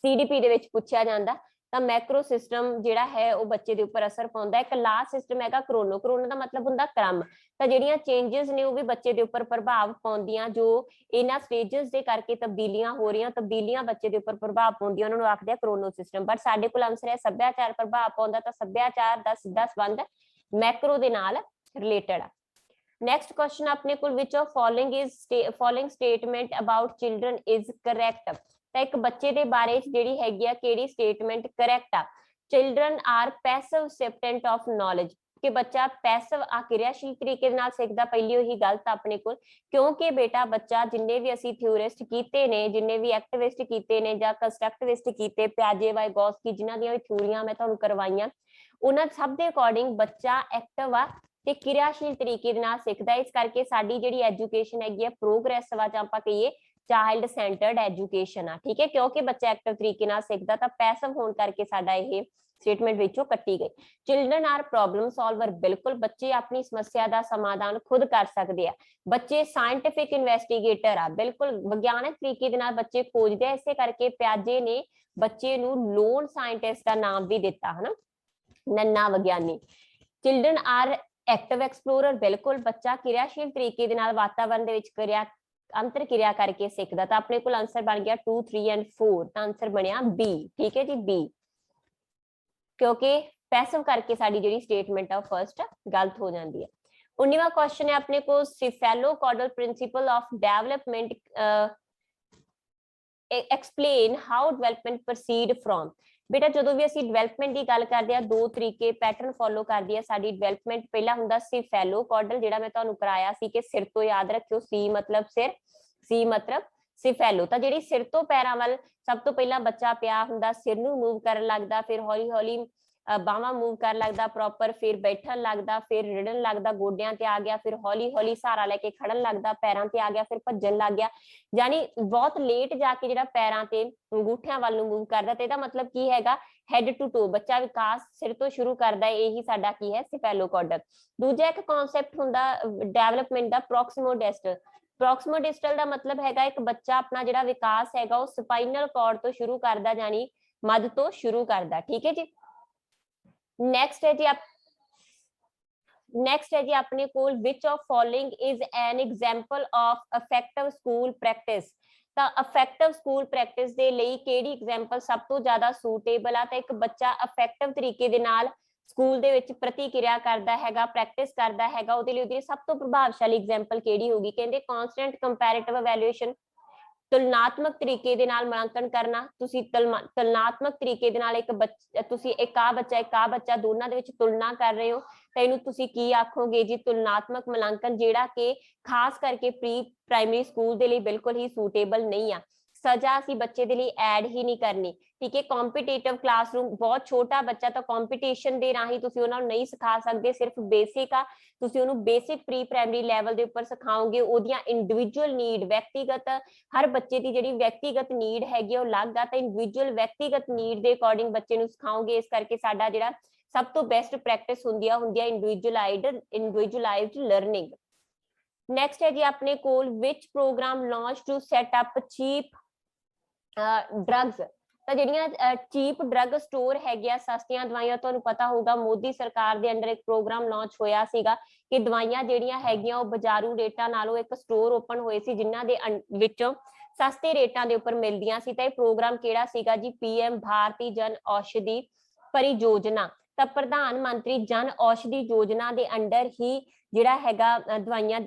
CDP ਦੇ ਵਿੱਚ ਪੁੱਛਿਆ ਜਾਂਦਾ। ਤਾਂ ਮੈਕਰੋ ਸਿਸਟਮ ਜਿਹੜਾ ਹੈ ਉਹ ਬੱਚੇ ਦੇ ਉੱਪਰ ਅਸਰ ਪਾਉਂਦਾ। ਇੱਕ ਲਾਸਟ ਸਿਸਟਮ ਹੈਗਾ ਕ੍ਰੋਨੋ। ਕ੍ਰੋਨੋ ਦਾ ਮਤਲਬ ਹੁੰਦਾ ਕ੍ਰਮ। ਤਾਂ ਜਿਹੜੀਆਂ ਚੇਂਜਸ ਨੇ ਉਹ ਵੀ ਬੱਚੇ ਦੇ ਉੱਪਰ ਪ੍ਰਭਾਵ ਪਾਉਂਦੀਆਂ, ਜੋ ਇਹਨਾਂ ਸਟੇਜਸ ਦੇ ਕਰਕੇ ਤਬਦੀਲੀਆਂ ਹੋ ਰਹੀਆਂ, ਤਬਦੀਲੀਆਂ ਬੱਚੇ ਦੇ ਉੱਪਰ ਪ੍ਰਭਾਵ ਪਾਉਂਦੀਆਂ, ਉਹਨਾਂ ਨੂੰ ਆਖਦੇ ਆ ਕ੍ਰੋਨੋ ਸਿਸਟਮ। ਬਟ ਸਾਡੇ ਕੋਲ ਆਨਸਰ ਹੈ ਸੱਭਿਆਚਾਰ ਪ੍ਰਭਾਵ ਪਾਉਂਦਾ, ਤਾਂ ਸੱਭਿਆਚਾਰ ਦਾ ਸਿੱਧਾ ਸੰਬੰਧ ਮੈਕਰੋ ਦੇ ਨਾਲ ਰਿਲੇਟਡ ਆ। ਨੈਕਸਟ ਕੁਐਸਚਨ ਆਪਣੇ ਕੋਲ which of following statement about children is correct. ਤਾਂ ਇੱਕ ਬੱਚੇ ਦੇ ਬਾਰੇ ਜਿਹੜੀ ਹੈਗੀ ਆ ਕਿਹੜੀ ਸਟੇਟਮੈਂਟ ਕਰੈਕਟ ਆ। Children are passive recipient of knowledge, ਕਿ ਬੱਚਾ ਪੈਸਿਵ ਆ ਕਿਰਿਆਸ਼ੀਲ ਤਰੀਕੇ ਦੇ ਨਾਲ ਸਿੱਖਦਾ। ਪਹਿਲੀ ਉਹੀ ਗਲਤ ਆਪਣੇ ਕੋਲ, ਕਿਉਂਕਿ ਬੇਟਾ ਬੱਚਾ ਜਿੰਨੇ ਵੀ ਅਸੀਂ ਥਿਊਰਿਸਟ ਕੀਤੇ ਨੇ, ਜਿੰਨੇ ਵੀ ਐਕਟਿਵਿਸਟ ਕੀਤੇ ਨੇ ਜਾਂ ਕੰਸਟਰਕਟਿਵਿਸਟ ਕੀਤੇ, ਪਿਆਜੇ ਵਾਈਗੋਸਕੀ, ਜਿਨ੍ਹਾਂ ਦੀਆਂ ਵੀ ਥਿਊਰੀਆਂ ਮੈਂ ਤੁਹਾਨੂੰ ਕਰਵਾਈਆਂ, ਉਹਨਾਂ ਸਭ ਦੇ ਅਕੋਰਡਿੰਗ ਬੱਚਾ ਐਕਟਿਵ ਆ ਤੇ ਕਿਰਿਆਸ਼ੀਲ ਤਰੀਕੇ ਦੇ ਨਾਲ ਸਿੱਖਦਾ। ਇਸ ਕਰਕੇ ਸਾਡੀ ਜਿਹੜੀ ਐਜੂਕੇਸ਼ਨ ਹੈਗੀ ਆ ਪ੍ਰੋਗਰੈਸਿਵ ਆ, ਜਾਂ ਆਪਾਂ ਕਹੀਏ ਚਾਈਲਡ ਸੈਂਟਰਡ ਐਜੂਕੇਸ਼ਨ ਆ, ਠੀਕ ਹੈ, ਕਿਉਂਕਿ ਬੱਚਾ ਐਕਟਿਵ ਤਰੀਕੇ ਨਾਲ ਸਿੱਖਦਾ ਤਾਂ ਪੈਸਿਵ ਹੋਣ ਕਰਕੇ ਸਾਡਾ ਇਹ स्टेटमेंट विचों कट्टी गई। चिल्ड्रन आर प्रॉब्लम सॉल्वर, बिल्कुल बच्चे अपनी समस्या का समाधान खुद कर सकते हैं। बच्चे साइंटिफिक इन्वेस्टिगेटर आ, बिल्कुल विज्ञानक तरीके दे नाल बच्चे खोजते हैं, इसे करके प्याजे ने बच्चे नूं लोन साइंटिस्ट का नाम भी दिता है ना, नन्ना विज्ञानी। चिल्ड्रन आर एक्टिव एक्सप्लोरर, बिल्कुल बच्चा क्रियाशील तरीके दे नाल वातावरण दे विच क्रिया अंतर क्रिया करके सीखदा। तो अपने कोल आंसर बन गया 2, 3 एंड 4, तो आंसर बनया बी, ठीक है जी, बी, क्योंकि पैसिव करके साडी जिहड़ी स्टेटमेंट है फर्स्ट गलत हो जाती है। 19वां क्वेश्चन है अपने को cephalocaudal principle of development explain how development proceed from. बेटा जो भी असीं डेवलपमेंट की गल करते हैं, दो तरीके पैटर्न फॉलो करती है साडी डेवलपमेंट। पहला हुंदा सिफेलोकॉर्डल, जिहड़ा मैं तुहानूं कराया सी कि सिर तो याद रखियो, सी मतलब सिर, सी मतलब सिफेलो। तो जिहड़ी सिर तो पैरां वाल सब तो पहला बच्चा पिया हुंदा, सिर नूं मूव करन लगदा, फिर हौली हौली बाहां मूव कर लगदा प्रॉपर, फिर बैठन लगदा, फिर रिड़न लगदा, गोडियां ते आ गया, फिर हौली हौली सहारा लेके खड़न लगदा, पैरां ते आ गया, फिर भज्जन लग गया। यानी बहुत लेट जाके जिहड़ा पैरां ते अंगूठियां वाल नूं मूव करदा। ते इहदा मतलब की हैगा हैड टू टो, बच्चा विकास सिर तो शुरू करदा है, यही साडा की है सिफेलोकॉर्डल। दूजा एक कॉन्सैप्ट हुंदा डेवलपमेंट दा प्रॉक्सिमोडिस्टल। प्रॉक्सिमोडिस्टल का मतलब हैगा एक बच्चा अपना जिहड़ा विकास हैगा वो स्पाइनल कॉर्ड तो शुरू करदा, यानी मध तो शुरू करदा, ठीक है जी। नेक्स्ट है जी अपने कोल which of following is an example of effective school practice. तो इफेक्टिव स्कूल प्रैक्टिस दे लई केड़ी एग्जांपल सब तो ज्यादा सूटेबल आ। तो एक बच्चा इफेक्टिव तरीके दे नाल स्कूल दे विच प्रतिक्रिया करदा हैगा, प्रैक्टिस करदा हैगा, उहदे लई उहदी सब तो प्रभावशाली एग्जांपल केड़ी होगी। कहंदे कांस्टेंट कंपैरेटिव इवैल्यूएशन, तुलनात्मक तरीके दे नाल मूल्यांकन करना। तुसी तुलनात्मक तरीके दे नाल एक बच्चा, तुसी एक आ बच्चा दोनों दे विच तुलना कर रहे हो, तो इहनूं तुसी की आखोगे जी, तुलनात्मक मूल्यांकन, जिहड़ा कि खास करके प्री प्राइमरी स्कूल दे लई बिल्कुल ही सूटेबल नहीं आ। सजा असीं बच्चे दे लई ऐड ही नहीं करनी, ठीक है। कॉम्पीटेटिव क्लासरूम, बहुत छोटा बच्चा तो कॉम्पीटिशन दे राही तुसी उहनां नूं नहीं सिखा सकदे, सिर्फ बेसिक आ, तुसी उहनूं बेसिक प्री प्राइमरी लैवल दे उपर सिखाओगे। ओहदियां इंडिविजुअल नीड, व्यक्तिगत, हर बच्चे की जिहड़ी व्यक्तिगत नीड हैगी वो अलग आ, तो इंडिविजुअल व्यक्तिगत नीड के अकॉर्डिंग बच्चे नूं सिखाओगे। इस करके साडा जिहड़ा सब तो बेस्ट प्रैक्टिस हुंदी है इंडिविजुअलाइज्ड लर्निंग। नेक्स्ट है जी अपने कोल which program launch to set up cheap drugs. तो जिहड़ियां चीप ड्रग स्टोर हैगियां, सस्तियां दवाइयां, तुहानूं पता होगा मोदी सरकार दे अंडर एक प्रोग्राम लॉन्च होया सीगा कि दवाइयां जिहड़ियां हैगियां वो बाजारू रेटां नालों एक स्टोर ओपन होए सी, जिन्हां दे विचों सस्ते रेटां दे उपर मिलदियां सी। ते प्रोग्राम किहड़ा सीगा जी, पीएम भारती जन औषधि परियोजना। तो प्रधानमंत्री जन औषधि योजना दे अंडर ही जिहड़ा हैगा दवाइयां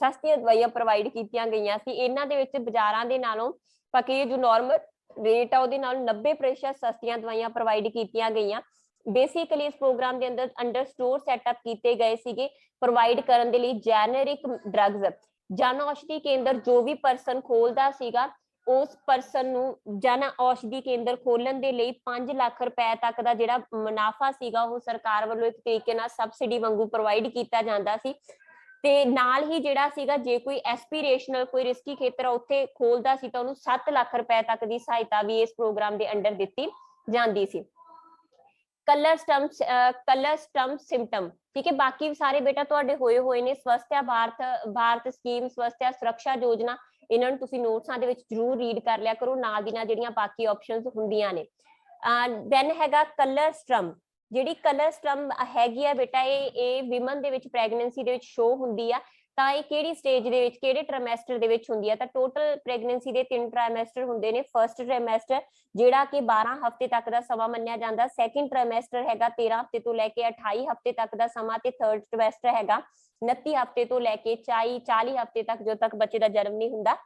सस्तियां दवाइयां प्रोवाइड कीतियां गईयां सी। इन्हां दे विच बाजारां दे नालों बाकी जो नॉर्मल रेट आ 90% सस्तियां दवाइयां प्रोवाइड कीतियां गईयां। बेसिकली इस प्रोग्राम के अंडर स्टोर सैटअप किए गए सीगे प्रोवाइड करने के लिए जेनेरिक ड्रग्स। जन औषधि केंद्र जो भी परसन खोलता सीगा उस परसन नूं जन औषधि केंद्र खोलन दे लई 5 लाख रुपए तक का जिहड़ा मुनाफा सीगा वो सरकार वालों एक तरीके नाल सबसिडी वांगू प्रोवाइड किया जाता सी। ते नाल ही जिहड़ा सीगा जे कोई एस्पीरेशनल कोई रिस्की खेतर उत्थे खोलदा सी तां उहनूं 7 लाख रुपए तक की सहायता भी इस प्रोग्राम के अंडर दित्ती जांदी सी। कलर स्टंप सिम्पटम, ठीक है। बाकी सारे बेटा तुहाडे होए होए ने। स्वास्थ्य भारत स्कीम, स्वास्थ्य सुरक्षा योजना, इन्हां नूं तुसीं नोट्सां दे विच जरूर रीड कर लिया करो, नाल दी नाल जिहड़ियां बाकी ऑप्शनस हुंदियां ने। दैन हैगा कलर स्टंप। जिहड़ी कलर स्टंप हैगी आ बेटा ये विमन दे विच प्रैगनेंसी दे विच शो हुंदी आ। ਤਾਂ ਇਹ ਕਿਹੜੀ ਸਟੇਜ ਦੇ ਵਿੱਚ ਕਿਹੜੇ ਟ੍ਰਾਈਮੈਸਟਰ ਦੇ ਵਿੱਚ ਹੁੰਦੀ ਹੈ। ਤਾਂ ਟੋਟਲ ਪ੍ਰੈਗਨੈਂਸੀ ਦੇ 3 ਟ੍ਰਾਈਮੈਸਟਰ ਹੁੰਦੇ ਨੇ। ਫਰਸਟ ਟ੍ਰਾਈਮੈਸਟਰ ਜਿਹੜਾ ਕਿ 12 ਹਫ਼ਤੇ ਤੱਕ ਦਾ ਸਮਾਂ ਮੰਨਿਆ ਜਾਂਦਾ। ਸੈਕੰਡ ਟ੍ਰਾਈਮੈਸਟਰ ਹੈਗਾ 13 ਹਫ਼ਤੇ ਤੋਂ ਲੈ ਕੇ 28 ਹਫ਼ਤੇ ਤੱਕ ਦਾ ਸਮਾਂ ਤੇ ਥਰਡ ਟ੍ਰਾਈਮੈਸਟਰ ਹੈਗਾ 29 ਹਫ਼ਤੇ ਤੋਂ ਲੈ ਕੇ 40 ਹਫ਼ਤੇ ਤੱਕ ਜਦੋਂ ਤੱਕ ਬੱਚੇ ਦਾ ਜਨਮ ਨਹੀਂ ਹੁੰਦਾ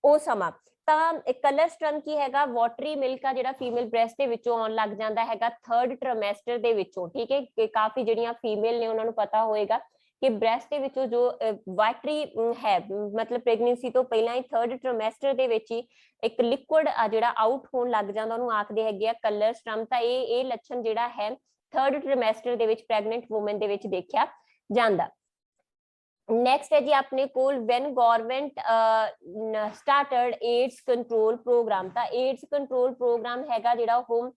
ਉਹ ਸਮਾਂ। ਤਾਂ ਕਲਰ ਸਟੰਪ ਕੀ ਹੈਗਾ ਵਾਟਰੀ ਮਿਲਕ ਆ ਜਿਹੜਾ ਫੀਮੇਲ ਬ੍ਰੈਸਟ ਦੇ ਵਿੱਚੋਂ ਆਉਣ ਲੱਗ ਜਾਂਦਾ ਹੈਗਾ ਥਰਡ ਟ੍ਰਾਈਮੈਸਟਰ ਦੇ ਵਿੱਚੋਂ, ਠੀਕ ਹੈ। ਕਿ ਕਾਫੀ ਜਿਹੜੀਆਂ ਫੀਮੇਲ ਨੇ ਉਹਨਾਂ ਨੂੰ ਪਤਾ ਹੋਏਗਾ कि ब्रैस्ट के विचों जो वाटरी है मतलब प्रेगनेंसी तो पहला ही थर्ड ट्राइमेस्टर दे विच ही एक लिक्विड जिहड़ा आउट होण लग जांदा उहनूं आखदे हैगे आ कलर स्टंप। तां ये लक्षण जिहड़ा है थर्ड ट्राइमेस्टर दे विच प्रेगनेंट वूमन दे विच देखिया जांदा। नेक्स्ट है जी अपने कोल when government started AIDS control program. ਤਾਂ एड्स कंट्रोल प्रोग्राम हैगा ਜਿਹੜਾ ਉਹ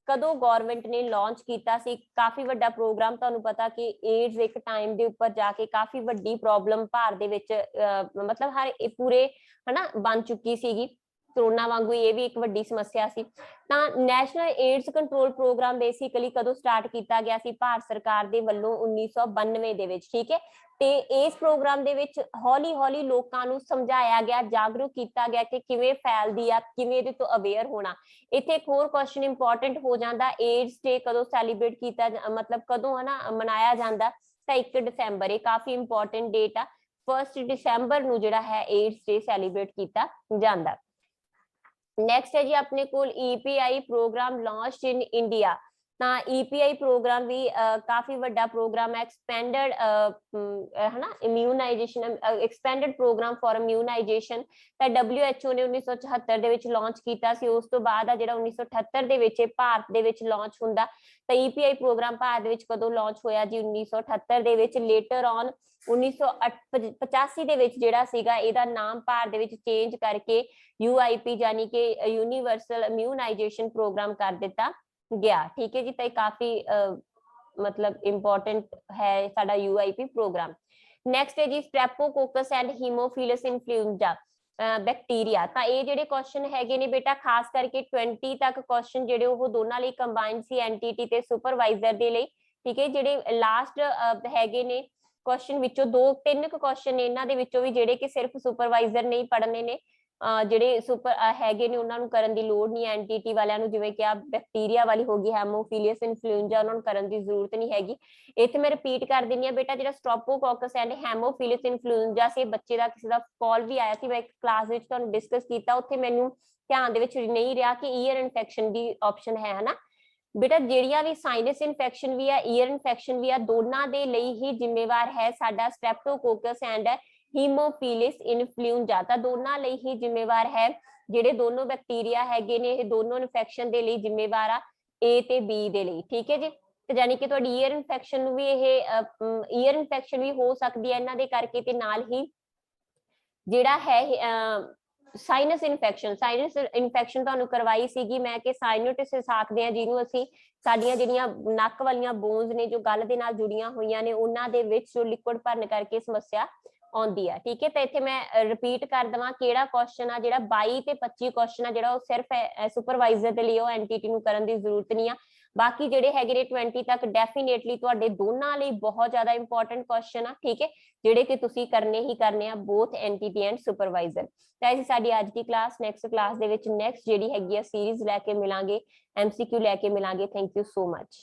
ਕਦੋਂ ਗਵਰਨਮੈਂਟ ਨੇ ਲਾਂਚ ਕੀਤਾ ਸੀ। ਕਾਫੀ ਵੱਡਾ ਪ੍ਰੋਗਰਾਮ, ਤੁਹਾਨੂੰ ਪਤਾ ਕਿ ਏਡਸ ਇੱਕ ਟਾਈਮ ਦੇ ਉੱਪਰ ਜਾ ਕੇ ਕਾਫੀ ਵੱਡੀ ਪ੍ਰੋਬਲਮ ਭਾਰਤ ਦੇ ਵਿੱਚ ਮਤਲਬ ਹਰ ਪੂਰੇ ਹਨਾ ਬਣ ਚੁੱਕੀ ਸੀਗੀ। ਕਰੋਨਾ ਵਾਂਗੂ ਇਹ ਵੀ ਇੱਕ ਵੱਡੀ ਸਮੱਸਿਆ ਸੀ। ਤਾਂ national AIDS control program basically ਕਦੋਂ ਸਟਾਰਟ ਕੀਤਾ ਗਿਆ ਸੀ? ਭਾਰਤ ਸਰਕਾਰ ਦੇ ਵੱਲੋਂ 1992 ਦੇ ਵਿੱਚ, ਠੀਕ ਹੈ। ਤੇ ਇਸ ਪ੍ਰੋਗਰਾਮ ਦੇ ਵਿੱਚ ਹੌਲੀ ਹੌਲੀ ਲੋਕਾਂ ਨੂੰ ਸਮਝਾਇਆ ਗਿਆ, ਜਾਗਰੂਕ ਕੀਤਾ ਗਿਆ ਕਿ ਕਿਵੇਂ ਫੈਲਦੀ ਆ, ਕਿਵੇਂ ਇਹਦੇ ਤੋਂ ਅਵੇਅਰ ਹੋਣਾ। ਇੱਥੇ ਇੱਕ ਹੋਰ ਕੁਐਸਚਨ ਇੰਪੋਰਟੈਂਟ ਹੋ ਜਾਂਦਾ, ਏਡਸ ਡੇ ਕਦੋਂ ਸੈਲੀਬ੍ਰੇਟ ਕੀਤਾ ਮਤਲਬ ਕਦੋਂ ਹਨਾ ਮਨਾਇਆ ਜਾਂਦਾ? ਤਾਂ 1 ਦਸੰਬਰ। ਇਹ ਕਾਫੀ ਇੰਪੋਰਟੈਂਟ ਡੇਟ ਆ। 1 ਦਸੰਬਰ ਨੂੰ ਜਿਹੜਾ ਹੈ ਏਡਸ ਡੇ ਸੈਲੀਬ੍ਰੇਟ ਕੀਤਾ ਜਾਂਦਾ। ਨੈਕਸਟ ਹੈ ਜੀ ਆਪਣੇ ਕੋਲ EPI program launched in India. ਤਾਂ EPI ਪ੍ਰੋਗਰਾਮ ਵੀ ਕਾਫੀ ਵੱਡਾ ਪ੍ਰੋਗਰਾਮ ਹੈ, ਐਕਸਪੈਂਡਡ ਹਨਾ immunization, expanded program for immunization. ਤਾਂ WHO ਨੇ 1974 ਦੇ ਵਿੱਚ ਲਾਂਚ ਕੀਤਾ ਸੀ। ਉਸ ਤੋਂ ਬਾਅਦ ਆ ਜਿਹੜਾ 1978 ਦੇ ਵਿੱਚ ਭਾਰਤ ਦੇ ਵਿੱਚ ਲਾਂਚ ਹੁੰਦਾ। ਤਾਂ EPI ਪ੍ਰੋਗਰਾਮ ਭਾਰਤ ਦੇ ਵਿੱਚ ਕਦੋਂ ਲਾਂਚ ਹੋਇਆ ਜੀ? 1978 ਦੇ ਵਿੱਚ। ਲੇਟਰ ਔਨ 1985 ਦੇ ਵਿੱਚ ਜਿਹੜਾ ਸੀਗਾ ਇਹਦਾ ਨਾਮ ਭਾਰਤ ਦੇ ਵਿੱਚ ਚੇਂਜ ਕਰਕੇ UIP ਯਾਨੀ ਕਿ ਯੂਨੀਵਰਸਲ ਇਮਿਊਨਾਈਜੇਸ਼ਨ ਪ੍ਰੋਗਰਾਮ ਕਰ ਦਿੱਤਾ ਗਿਆ। ਠੀਕ ਹੈ ਜੀ। ਤਾਂ ਇਹ ਕਾਫੀ ਮਤਲਬ ਇੰਪੋਰਟੈਂਟ ਹੈ ਸਾਡਾ UIP ਪ੍ਰੋਗਰਾਮ। ਨੈਕਸਟ ਹੈ ਜੀ ਸਟ੍ਰੈਪੋਕੋਕਸ ਐਂਡ ਹੀਮੋਫਿਲਸ ਇਨਫਲੂਐਂਜ਼ਾ ਬੈਕਟੀਰੀਆ। ਤਾਂ ਇਹ ਜਿਹੜੇ ਕੁਐਸਚਨ ਹੈਗੇ ਨੇ ਬੇਟਾ ਖਾਸ ਕਰਕੇ 20 ਤੱਕ ਕੁਐਸਚਨ ਜਿਹੜੇ ਉਹ ਦੋਨਾਂ ਲਈ ਕੰਬਾਈਨਡ ਸੀ, ਐਨਟੀਟੀ ਤੇ ਸੁਪਰਵਾਈਜ਼ਰ ਦੇ ਲਈ। ਠੀਕ ਹੈ। ਜਿਹੜੇ ਲਾਸਟ ਹੈਗੇ ਨੇ ਕੁਐਸਚਨ ਵਿੱਚੋਂ 2-3 ਕੁਐਸਚਨ ਨੇ ਇਹਨਾਂ ਦੇ ਵਿੱਚੋਂ ਵੀ ਜਿਹੜੇ ਕਿ ਸਿਰਫ ਸੁਪਰਵਾਈਜ਼ਰ ਨੇ ਹੀ ਪੜ੍ਹਨੇ ਨੇ। ਜਿਹੜੇ ਸੁਪਰ ਹੈਗੇ ਨੇ ਉਹਨਾਂ ਨੂੰ ਕਰਨ ਦੀ ਲੋੜ ਨਹੀਂ, ਐਨਟੀਟੀ ਵਾਲਿਆਂ ਨੂੰ ਜਿਵੇਂ ਕਿ ਆ ਬੈਕਟੀਰੀਆ ਵਾਲੀ ਹੋ ਗਈ ਹੈਮੋਫੀਲੀਅਸ ਇਨਫਲੂਐਂਜ਼ਾ, ਉਹਨਾਂ ਨੂੰ ਕਰਨ ਦੀ ਜ਼ਰੂਰਤ ਨਹੀਂ ਹੈਗੀ। ਇੱਥੇ ਮੈਂ ਰਿਪੀਟ ਕਰ ਦਿੰਦੀ ਹਾਂ ਬੇਟਾ, ਜਿਹੜਾ ਸਟ੍ਰੈਪਟੋਕੋਕਸ ਐਂਡ ਹੈਮੋਫੀਲੀਅਸ ਇਨਫਲੂਐਂਜ਼ਾ ਸੀ, ਬੱਚੇ ਦਾ ਕਿਸੇ ਦਾ ਕਾਲ ਵੀ ਆਇਆ ਸੀ, ਮੈਂ ਇੱਕ ਕਲਾਸ ਵਿੱਚ ਤੁਹਾਨੂੰ ਡਿਸਕਸ ਕੀਤਾ, ਉੱਥੇ ਮੈਨੂੰ ਧਿਆਨ ਦੇ ਵਿੱਚ ਨਹੀਂ ਰਿਹਾ ਕਿ ਈਅਰ ਇਨਫੈਕਸ਼ਨ ਦੀ ਆਪਸ਼ਨ ਹੈ ਹਨਾ। ਬੇਟਾ ਜਿਹੜੀਆਂ ਵੀ ਸਾਈਨਸ ਇਨਫੈਕਸ਼ਨ ਵੀ ਆ, ਈਅਰ ਇਨਫੈਕਸ਼ਨ ਵੀ ਆ, ਦੋਨਾਂ ਦੇ ਲਈ ਹੀ ਜ਼ਿੰਮੇਵਾਰ ਹੈ ਸਾਡਾ ਸਟ੍ਰੈਪਟੋਕੋਕਸ ਐਂਡ ਹੀਮੋਫਿਲਿਸ ਇਨਫਲੂਐਂਜ਼ਾ। ਤਾਂ ਦੋਨਾਂ ਲਈ ਹੀ ਜ਼ਿੰਮੇਵਾਰ ਹੈ। ਜਿਹੜੇ ਦੋਨੋਂ ਬੈਕਟੀਰੀਆ ਹੈਗੇ ਨੇ ਇਹ ਦੋਨੋਂ ਇਨਫੈਕਸ਼ਨ ਦੇ ਲਈ ਜ਼ਿੰਮੇਵਾਰ ਆ, A ਤੇ B ਦੇ ਲਈ। ਠੀਕ ਹੈ ਜੀ। ਤੇ ਯਾਨੀ ਕਿ ਤੁਹਾਡੀ ਈਅਰ ਇਨਫੈਕਸ਼ਨ ਨੂੰ ਵੀ ਇਹ ਈਅਰ ਇਨਫੈਕਸ਼ਨ ਵੀ ਹੋ ਸਕਦੀ ਹੈ ਇਹਨਾਂ ਦੇ ਕਰਕੇ। ਤੇ ਨਾਲ ਹੀ ਜਿਹੜਾ ਹੈ ਸਾਈਨਸ ਇਨਫੈਕਸ਼ਨ ਤੁਹਾਨੂੰ ਕਰਵਾਈ ਸੀਗੀ ਮੈਂ ਕਿ ਸਾਈਨੋਟਿਸਿਸ ਆਖਦੇ ਆ ਜਿਹਨੂੰ ਅਸੀਂ, ਸਾਡੀਆਂ ਜਿਹੜੀਆਂ ਨੱਕ ਵਾਲੀਆਂ ਬੋਨਸ ਨੇ ਜੋ ਗੱਲ ਦੇ ਨਾਲ ਜੁੜੀਆਂ ਹੋਈਆਂ ਨੇ ਉਹਨਾਂ ਦੇ ਵਿੱਚ ਜੋ ਲਿਕੁਇਡ ਭਰਨ ਕਰਕੇ ਸਮੱਸਿਆ ਆਉਂਦੀ ਆ। ਠੀਕ ਹੈ। ਤਾਂ ਇੱਥੇ ਮੈਂ ਰਿਪੀਟ ਕਰ ਦਵਾਂ ਕਿਹੜਾ ਕੁਐਸਚਨ ਆ, ਜਿਹੜਾ 22 ਤੇ 25 ਕੁਐਸਚਨ ਆ ਜਿਹੜਾ ਉਹ ਸਿਰਫ ਸੁਪਰਵਾਈਜ਼ਰ ਦੇ ਲਈ, ਉਹ ਐਨਟੀਟੀ ਨੂੰ ਕਰਨ ਦੀ ਜ਼ਰੂਰਤ ਨਹੀਂ ਆ। ਬਾਕੀ ਜਿਹੜੇ ਹੈਗੇ ਨੇ 20 ਤੱਕ ਡੈਫੀਨੇਟਲੀ ਤੁਹਾਡੇ ਦੋਨਾਂ ਲਈ ਬਹੁਤ ਜ਼ਿਆਦਾ ਇੰਪੋਰਟੈਂਟ ਕੁਐਸਚਨ ਆ। ਠੀਕ ਹੈ। ਜਿਹੜੇ ਕਿ ਤੁਸੀਂ ਕਰਨੇ ਹੀ ਕਰਨੇ ਆ, ਬੋਥ ਐਨਟੀਟੀ ਐਂਡ ਸੁਪਰਵਾਈਜ਼ਰ। ਤਾਂ ਇਹ ਸਾਡੀ ਅੱਜ ਦੀ ਕਲਾਸ। ਨੈਕਸਟ ਕਲਾਸ ਦੇ ਵਿੱਚ ਨੈਕਸਟ ਜਿਹੜੀ ਹੈਗੀ ਆ ਸੀਰੀਜ਼ ਲੈ ਕੇ ਮਿਲਾਂਗੇ, MCQ ਲੈ ਕੇ ਮਿਲਾਂਗੇ। Thank you so much.